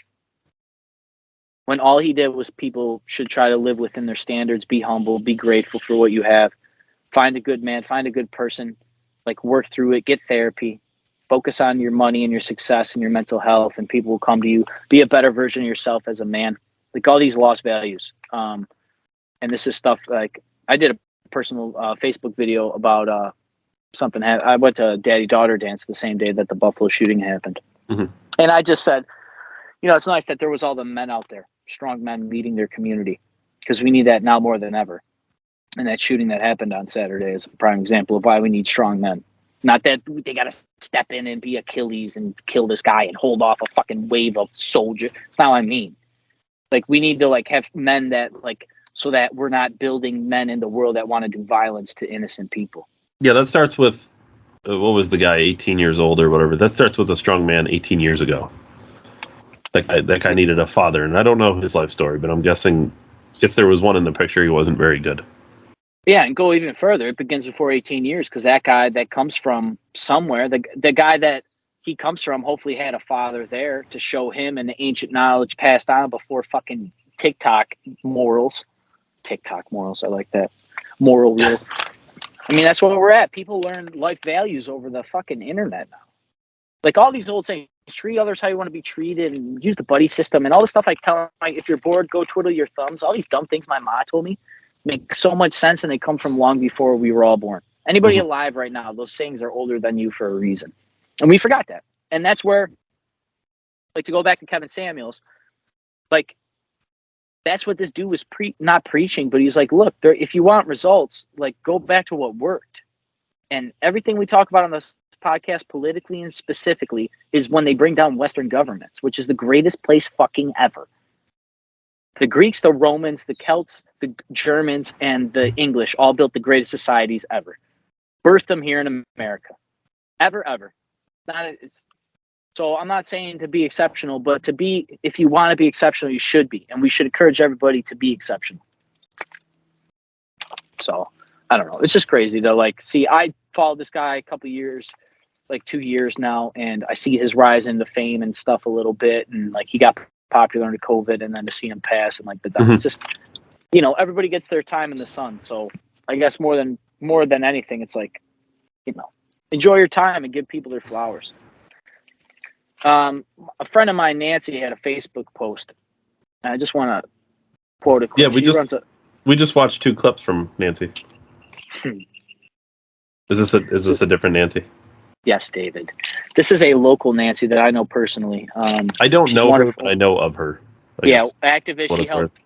When all he did was people should try to live within their standards, be humble, be grateful for what you have. Find a good man, find a good person, like work through it, get therapy, focus on your money and your success and your mental health, and people will come to you. Be a better version of yourself as a man. Like all these lost values. And this is stuff like I did a personal Facebook video about something. I went to a daddy-daughter dance the same day that the Buffalo shooting happened. Mm-hmm. And I just said, it's nice that there was all the men out there, strong men leading their community, because we need that now more than ever. And that shooting that happened on Saturday is a prime example of why we need strong men. Not that they got to step in and be Achilles and kill this guy and hold off a fucking wave of soldiers. It's not what I mean. Like, we need to have men that so that we're not building men in the world that want to do violence to innocent people. Yeah, that starts with, what was the guy, 18 years old or whatever? That starts with a strong man 18 years ago. That guy needed a father, and I don't know his life story, but I'm guessing if there was one in the picture, he wasn't very good. Yeah, and go even further. It begins before 18 years because that guy that comes from somewhere, the guy that he comes from hopefully had a father there to show him and the ancient knowledge passed on before fucking TikTok morals. TikTok morals, I like that. Moral wheel. I mean, that's where we're at. People learn life values over the fucking internet now. Like all these old sayings, treat others how you want to be treated and use the buddy system and all the stuff I tell them, like, if you're bored, go twiddle your thumbs. All these dumb things my ma told me make so much sense, and they come from long before we were all born. Anybody alive right now, those sayings are older than you for a reason. And we forgot that. And that's where, like, to go back to Kevin Samuels, like, that's what this dude was not preaching, but he's like, look, if you want results, like, go back to what worked. And everything we talk about on this podcast, politically and specifically, is when they bring down Western governments, which is the greatest place fucking ever. The Greeks, the Romans, the Celts, the Germans, and the English all built the greatest societies ever. Birthed them here in America. Ever. So I'm not saying to be exceptional, but if you want to be exceptional, you should be. And we should encourage everybody to be exceptional. So, I don't know. It's just crazy to, like, see, I followed this guy a couple years, like 2 years now, and I see his rise into fame and stuff a little bit. And, like, he got popular under COVID, and then to see him pass and, like, it's just, you know, everybody gets their time in the sun. So I guess more than anything, it's like, you know, enjoy your time and give people their flowers. A friend of mine, Nancy, had a Facebook post, and I just want to quote a clip. Yeah, we just watched 2 clips from Nancy. Is this a different Nancy? Yes, David. This is a local Nancy that I know personally. I don't know her, but I know of her. Activist. She helped.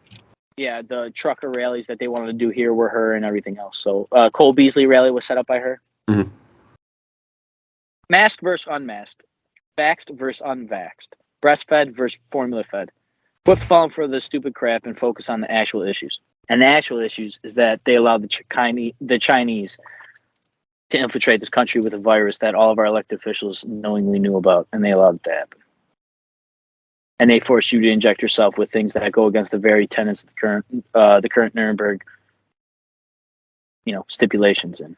Yeah, the trucker rallies that they wanted to do here were her and everything else. So Cole Beasley rally was set up by her. Mm-hmm. Masked versus unmasked. Vaxxed versus unvaxxed. Breastfed versus formula fed. Quit falling for the stupid crap and focus on the actual issues. And the actual issues is that they allowed the Chinese to infiltrate this country with a virus that all of our elected officials knowingly knew about, and they allowed it to happen. And they forced you to inject yourself with things that go against the very tenets of the current Nuremberg, you know, stipulations. And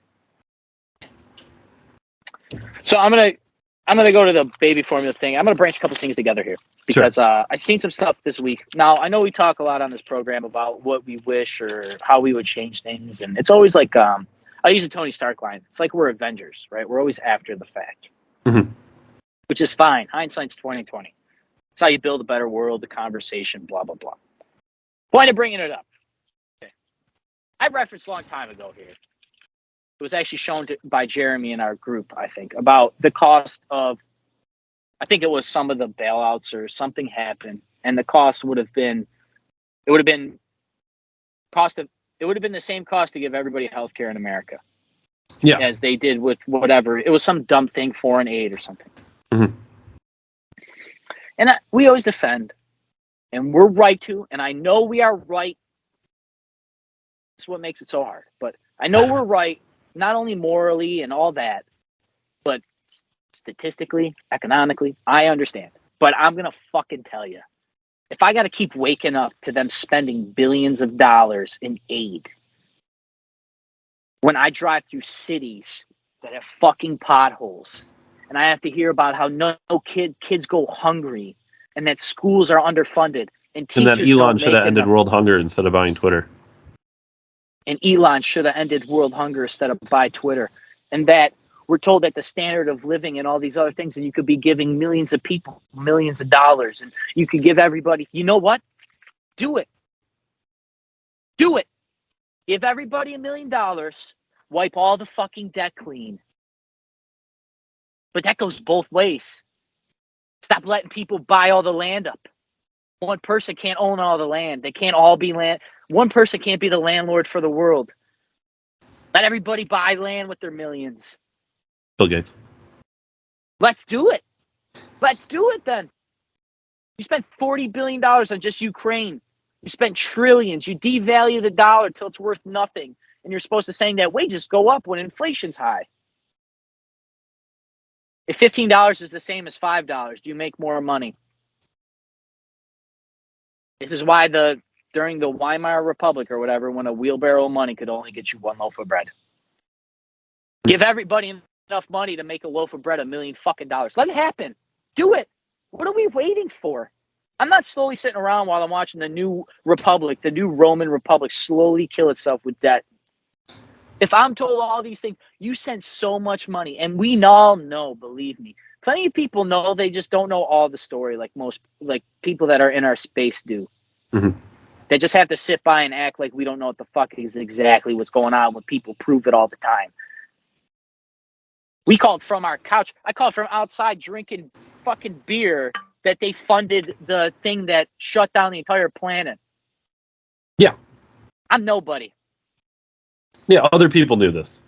so I'm gonna go to the baby formula thing. I'm gonna branch a couple things together here because I've seen some stuff this week. Now I know we talk a lot on this program about what we wish or how we would change things, and it's always like I use a Tony Stark line. It's like we're Avengers, right? We're always after the fact, which is fine. Hindsight's 20/20. It's how you build a better world, the conversation, blah blah blah. Point of bringing it up. Okay. I referenced a long time ago here. It was actually shown by Jeremy in our group, I think, about the cost of. I think it was some of the bailouts or something happened, and the cost would have been. It would have been the same cost to give everybody health care in America. Yeah. As they did with whatever. It was some dumb thing, foreign aid or something. Mm-hmm. And we always defend, and we're right to, and I know we are right. That's what makes it so hard. But I know we're right, not only morally and all that, but statistically, economically, I understand. But I'm going to fucking tell you, if I got to keep waking up to them spending billions of dollars in aid, when I drive through cities that have fucking potholes, and I have to hear about how no kids go hungry, and that schools are underfunded, and teachers and that Elon should have ended world hunger instead of buying Twitter. And Elon should have ended world hunger instead of buy Twitter, and that we're told that the standard of living and all these other things, and you could be giving millions of people millions of dollars, and you could give everybody. You know what? Do it. Do it. Give everybody $1 million. Wipe all the fucking debt clean. But that goes both ways. Stop letting people buy all the land up. One person can't own all the land. They can't all be land. One person can't be the landlord for the world. Let everybody buy land with their millions. Bill Gates. Let's do it. Let's do it then. You spent $40 billion on just Ukraine. You spent trillions. You devalue the dollar till it's worth nothing. And you're supposed to saying that wages go up when inflation's high. If $15 is the same as $5, do you make more money? This is why the during the Weimar Republic or whatever, when a wheelbarrow of money could only get you one loaf of bread. Give everybody enough money to make a loaf of bread $1 million fucking dollars. Let it happen. Do it. What are we waiting for? I'm not slowly sitting around while I'm watching the new republic, the new Roman Republic, slowly kill itself with debt. If I'm told all these things, you send so much money, and we all know, believe me. Plenty of people know, they just don't know all the story like most, like people that are in our space do. Mm-hmm. They just have to sit by and act like we don't know what the fuck is exactly what's going on when people prove it all the time. We called from our couch. I called from outside drinking fucking beer that they funded the thing that shut down the entire planet. Yeah. I'm nobody. Yeah, other people knew this.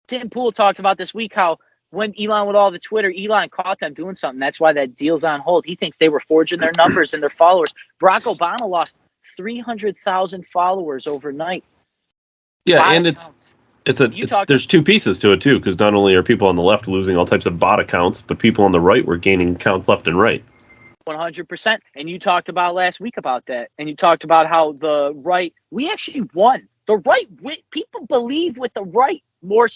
Tim Pool talked about this week how when Elon with all the Twitter, Elon caught them doing something. That's why that deal's on hold. He thinks they were forging their numbers and their followers. Barack Obama lost 300,000 followers overnight. Yeah, Bot and accounts. there's two pieces to it too, because not only are people on the left losing all types of bot accounts, but people on the right were gaining accounts left and right. 100%. And you talked about last week about that. And you talked about how the right, we actually won. The right, people believe with the right more,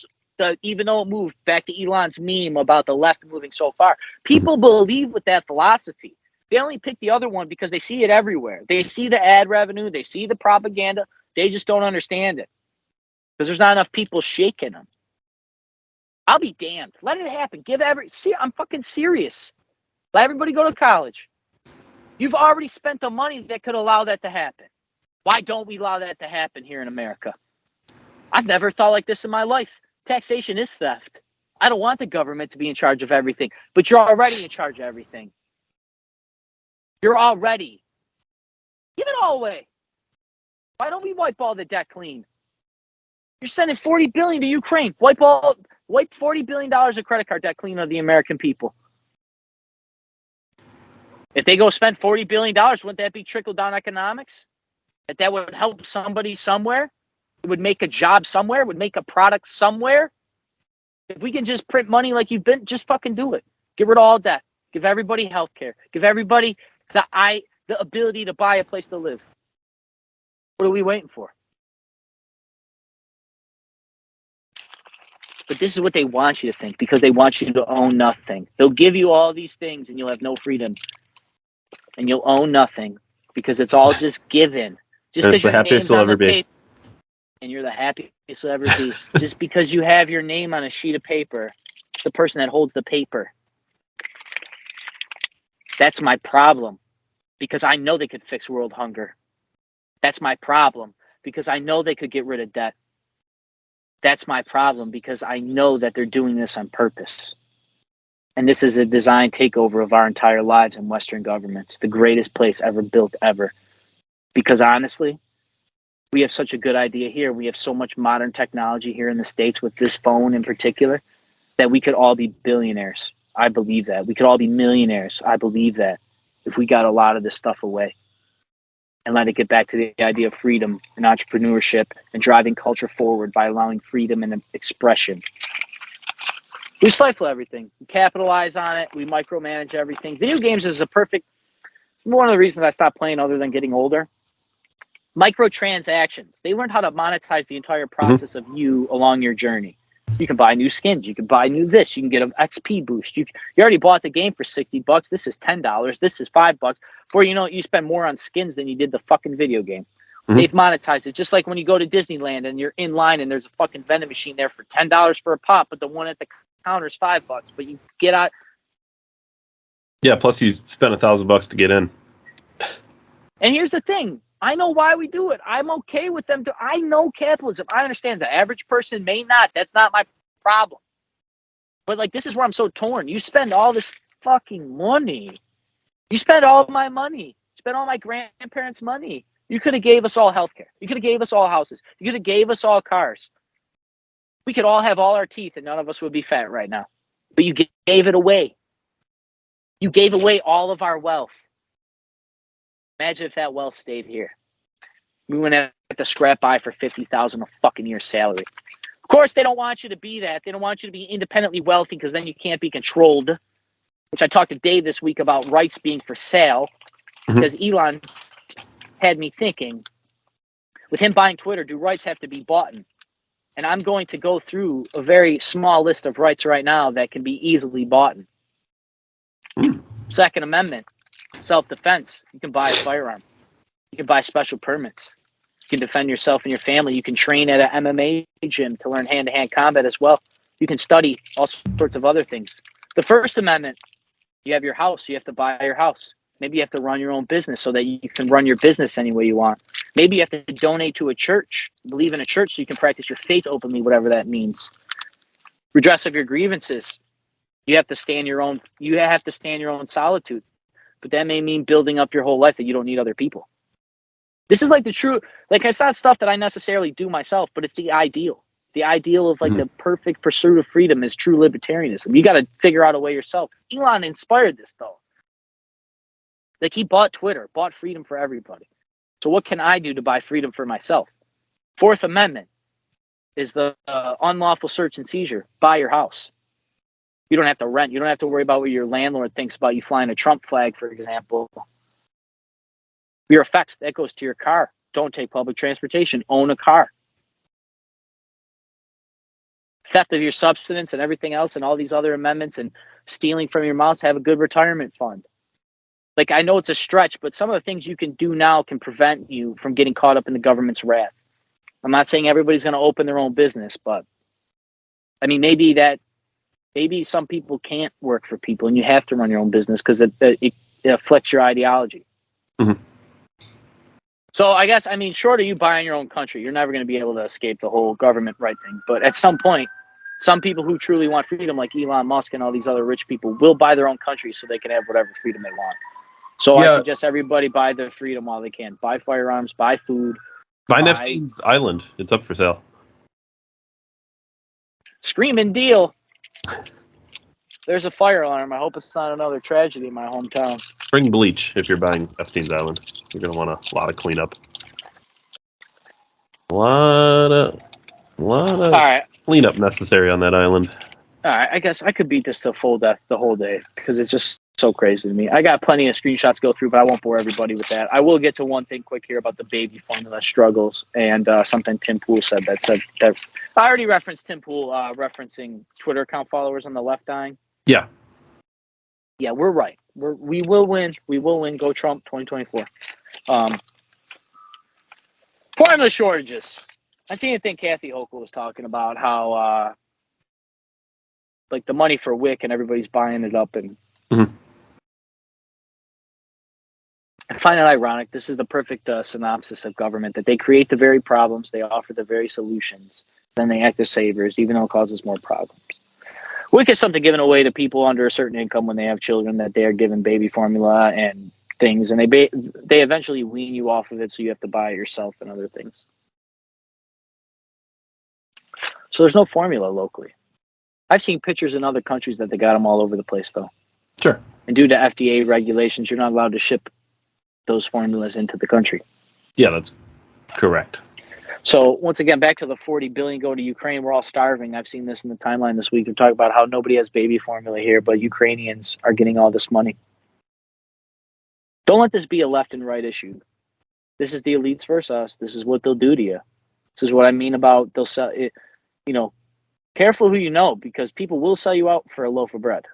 even though it moved back to Elon's meme about the left moving so far. People believe with that philosophy. They only pick the other one because they see it everywhere. They see the ad revenue. They see the propaganda. They just don't understand it because there's not enough people shaking them. I'll be damned. Let it happen. I'm fucking serious. Let everybody go to college. You've already spent the money that could allow that to happen. Why don't we allow that to happen here in America? I've never thought like this in my life. Taxation is theft. I don't want the government to be in charge of everything, but you're already in charge of everything. You're already. Give it all away. Why don't we wipe all the debt clean? You're sending $40 billion to Ukraine. Wipe $40 billion of credit card debt clean of the American people. If they go spend $40 billion, wouldn't that be trickle-down economics? That would help somebody somewhere? It would make a job somewhere? Would make a product somewhere? If we can just print money like you've been, just fucking do it. Get rid of all debt. Give everybody health care. Give everybody the ability to buy a place to live. What are we waiting for? But this is what they want you to think because they want you to own nothing. They'll give you all these things and you'll have no freedom. And you'll own nothing because it's all just given. Just because your name's on the paper, and you're the happiest you'll ever be. Just because you have your name on a sheet of paper, it's the person that holds the paper. That's my problem because I know they could fix world hunger. That's my problem because I know they could get rid of debt. That's my problem because I know that they're doing this on purpose. And this is a design takeover of our entire lives in Western governments, the greatest place ever built ever. Because honestly, we have such a good idea here. We have so much modern technology here in the States with this phone in particular that we could all be billionaires. I believe that. We could all be millionaires. I believe that if we got a lot of this stuff away and let it get back to the idea of freedom and entrepreneurship and driving culture forward by allowing freedom and expression. We stifle everything. We capitalize on it. We micromanage everything. Video games is one of the reasons I stopped playing other than getting older. Microtransactions. They learned how to monetize the entire process of you along your journey. You can buy new skins. You can buy new this. You can get an XP boost. You already bought the game for $60. This is $10. This is $5. Before you know it, you spend more on skins than you did the fucking video game. They've monetized it. Just like when you go to Disneyland and you're in line and there's a fucking vending machine there for $10 for a pop, but the one at the counter is $5. But you get out. Yeah, plus you spent $1,000 to get in. And here's the thing. I know why we do it. I'm okay with them. I know capitalism. I understand the average person may not. That's not my problem. But like, this is where I'm so torn. You spend all this fucking money. You spend all my money. Spend all my grandparents' money. You could have gave us all healthcare. You could have gave us all houses. You could have gave us all cars. We could all have all our teeth and none of us would be fat right now. But you gave it away. You gave away all of our wealth. Imagine if that wealth stayed here. We wouldn't have to scrap by for $50,000 a fucking year salary. Of course, they don't want you to be that. They don't want you to be independently wealthy because then you can't be controlled. Which I talked to Dave this week about rights being for sale because Elon had me thinking, with him buying Twitter, do rights have to be bought? And I'm going to go through a very small list of rights right now that can be easily bought. Second Amendment, self-defense. You can buy a firearm. You can buy special permits. You can defend yourself and your family. You can train at an MMA gym to learn hand-to-hand combat as well. You can study all sorts of other things. The First Amendment, you have your house. You have to buy your house. Maybe you have to run your own business so that you can run your business any way you want. Maybe you have to donate to a church, believe in a church so you can practice your faith openly, whatever that means. Redress of your grievances. You have to stand your own solitude. But that may mean building up your whole life that you don't need other people. This is like the true, like it's not stuff that I necessarily do myself, but it's the ideal. The ideal of like the perfect pursuit of freedom is true libertarianism. You got to figure out a way yourself. Elon inspired this though. Like he bought Twitter, bought freedom for everybody. So what can I do to buy freedom for myself? Fourth Amendment is the unlawful search and seizure. Buy your house. You don't have to rent. You don't have to worry about what your landlord thinks about you flying a Trump flag, for example. Your effects, that goes to your car. Don't take public transportation. Own a car. Theft of your substance and everything else and all these other amendments and stealing from your mouth, have a good retirement fund. Like, I know it's a stretch, but some of the things you can do now can prevent you from getting caught up in the government's wrath. I'm not saying everybody's going to open their own business, but I mean, maybe some people can't work for people and you have to run your own business because it affects your ideology. Mm-hmm. So I guess, I mean, short of you buying your own country, you're never going to be able to escape the whole government right thing. But at some point, some people who truly want freedom, like Elon Musk and all these other rich people, will buy their own country so they can have whatever freedom they want. So I suggest everybody buy their freedom while they can. Buy firearms, buy food. Buy Epstein's Island. It's up for sale. Screaming deal. There's a fire alarm. I hope it's not another tragedy in my hometown. Bring bleach if you're buying Epstein's Island. You're going to want a lot of cleanup. A lot of all right. Cleanup necessary on that island. All right, I guess I could beat this to full death the whole day because it's just so crazy to me. I got plenty of screenshots to go through, but I won't bore everybody with that. I will get to one thing quick here about the baby formula struggles and something Tim Pool said that I already referenced Tim Pool referencing Twitter account followers on the left dying. Yeah. Yeah, we're right. We will win. We will win. Go Trump 2024. Formula shortages. I seen a thing Kathy Hochul was talking about how like the money for WIC and everybody's buying it up and I find it ironic. This is the perfect synopsis of government, that they create the very problems, they offer the very solutions, then they act as saviors, even though it causes more problems. WIC is something given away to people under a certain income when they have children, that they are given baby formula and things, and they eventually wean you off of it, so you have to buy it yourself and other things. So there's no formula locally. I've seen pictures in other countries that they got them all over the place, though. Sure. And due to FDA regulations, you're not allowed to ship those formulas into the country. Yeah, that's correct. So once again, back to the $40 billion go to Ukraine. We're all starving. I've seen this in the timeline this week. They're talking about how nobody has baby formula here, but Ukrainians are getting all this money. Don't let this be a left and right issue. This is the elites versus us. This is what they'll do to you. This is what I mean about they'll sell it. You know, careful who you know, because people will sell you out for a loaf of bread.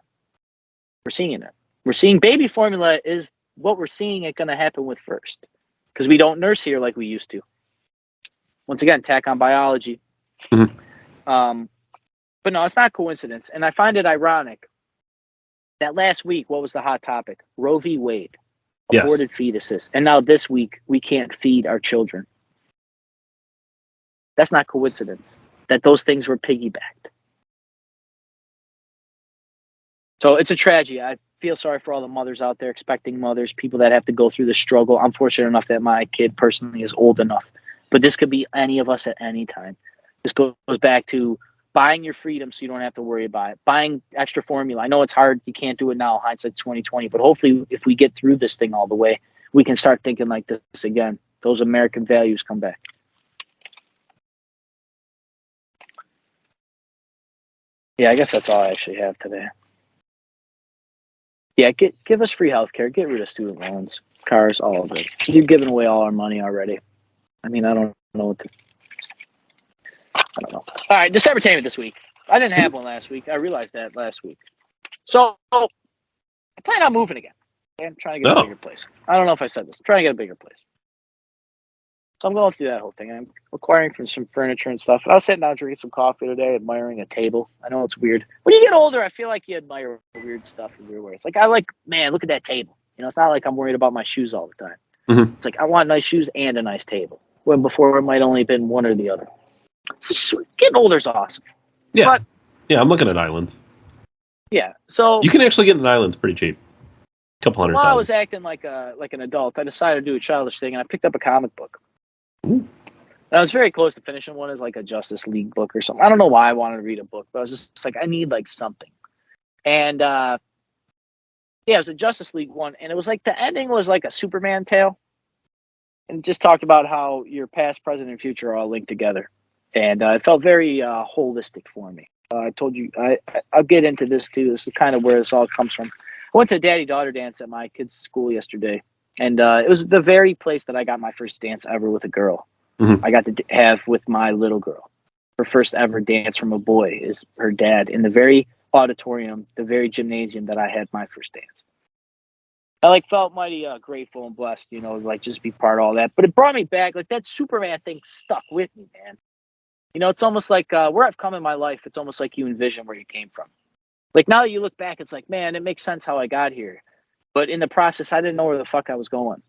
We're seeing it. We're seeing baby formula is what we're seeing it going to happen with first, because we don't nurse here like we used to. Once again, attack on biology. But no, it's not coincidence. And I find it ironic that last week, what was the hot topic? Roe v. Wade, aborted fetuses. And now this week, we can't feed our children. That's not coincidence that those things were piggybacked. So it's a tragedy. I feel sorry for all the mothers out there, expecting mothers, people that have to go through the struggle. I'm fortunate enough that my kid personally is old enough. But this could be any of us at any time. This goes back to buying your freedom so you don't have to worry about it. Buying extra formula. I know it's hard. You can't do it now. Hindsight 2020. But hopefully if we get through this thing all the way, we can start thinking like this again. Those American values come back. Yeah, I guess that's all I actually have today. Yeah, give us free healthcare. Get rid of student loans. cars, all of it. You're giving away all our money already. I mean, I don't know. All right, Decembertainment this week. I didn't have one last week. I realized that last week. So I plan on moving again. I'm trying to get a bigger place. I don't know if I said this. I'm trying to get a bigger place. So I'm going through that whole thing. I'm acquiring from some furniture and stuff. I was sitting down drinking some coffee today, admiring a table. I know it's weird. When you get older, I feel like you admire weird stuff in weird ways. Like, man, look at that table. You know, it's not like I'm worried about my shoes all the time. Mm-hmm. It's like, I want nice shoes and a nice table. When before it might only been one or the other. Getting older is awesome. Yeah. But, yeah, I'm looking at islands. Yeah. So you can actually get an islands pretty cheap. A couple $100,000. While I was acting like an adult, I decided to do a childish thing, and I picked up a comic book. Ooh. And I was very close to finishing one as like a Justice League book or something. I don't know why I wanted to read a book, but I was just like, I need like something. And yeah, it was a Justice League one, and it was like the ending was like a Superman tale, and it just talked about how your past, present, and future are all linked together, and it felt very holistic for me. I told you I'll get into this too. This is kind of where this all comes from. I went to a daddy-daughter dance at my kid's school yesterday, and it was the very place that I got my first dance ever with a girl. Mm-hmm. I got to have with my little girl. Her first ever dance from a boy is her dad in the very auditorium, the very gymnasium that I had my first dance. I felt mighty grateful and blessed, just be part of all that. But it brought me back, that Superman thing stuck with me, man. It's almost like where I've come in my life, it's almost like you envision where you came from. Now that you look back, it's like, man, it makes sense how I got here. But in the process, I didn't know where the fuck I was going.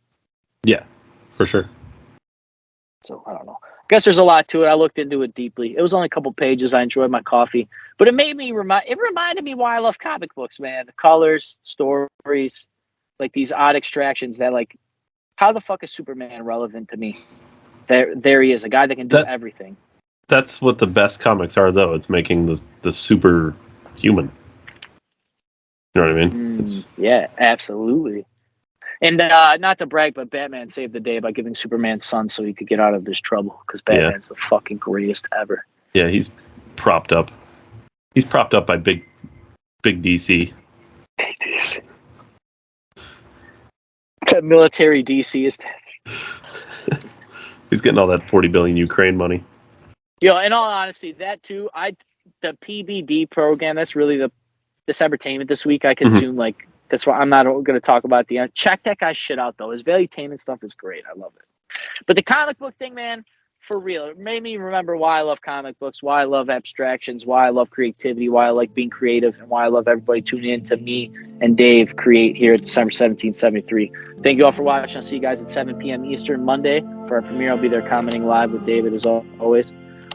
Yeah, for sure. So, I don't know. I guess there's a lot to it. I looked into it deeply. It was only a couple pages. I enjoyed my coffee. But it made me it reminded me why I love comic books, man. The colors, stories, these odd extractions that, how the fuck is Superman relevant to me? There he is, a guy that can do everything. That's what the best comics are, though. It's making the super human. You know what I mean? Yeah, absolutely. And not to brag, but Batman saved the day by giving Superman sons so he could get out of this trouble, because Batman's the fucking greatest ever. Yeah, he's propped up. He's propped up by big DC. Big DC. That military DC is... He's getting all that $40 billion Ukraine money. In all honesty, that too, the PBD program, that's really the Decembertainment this week. I consume that's why I'm not going to talk about at the end. Check that guy's shit out though. His valuetainment stuff is great. I love it. But the comic book thing, man, for real, it made me remember why I love comic books, why I love abstractions, why I love creativity, why I like being creative, and why I love everybody tuning in to me and Dave create here at December 1773. Thank you all for watching. I'll see you guys at 7 p.m. Eastern Monday for our premiere. I'll be there commenting live with David as always.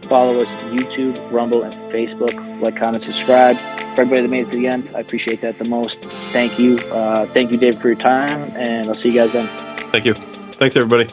Follow us on YouTube, Rumble, and Facebook. Like, comment, subscribe. For everybody that made it to the end, I appreciate that the most. Thank you. Thank you, Dave, for your time, and I'll see you guys then. Thank you. Thanks, everybody.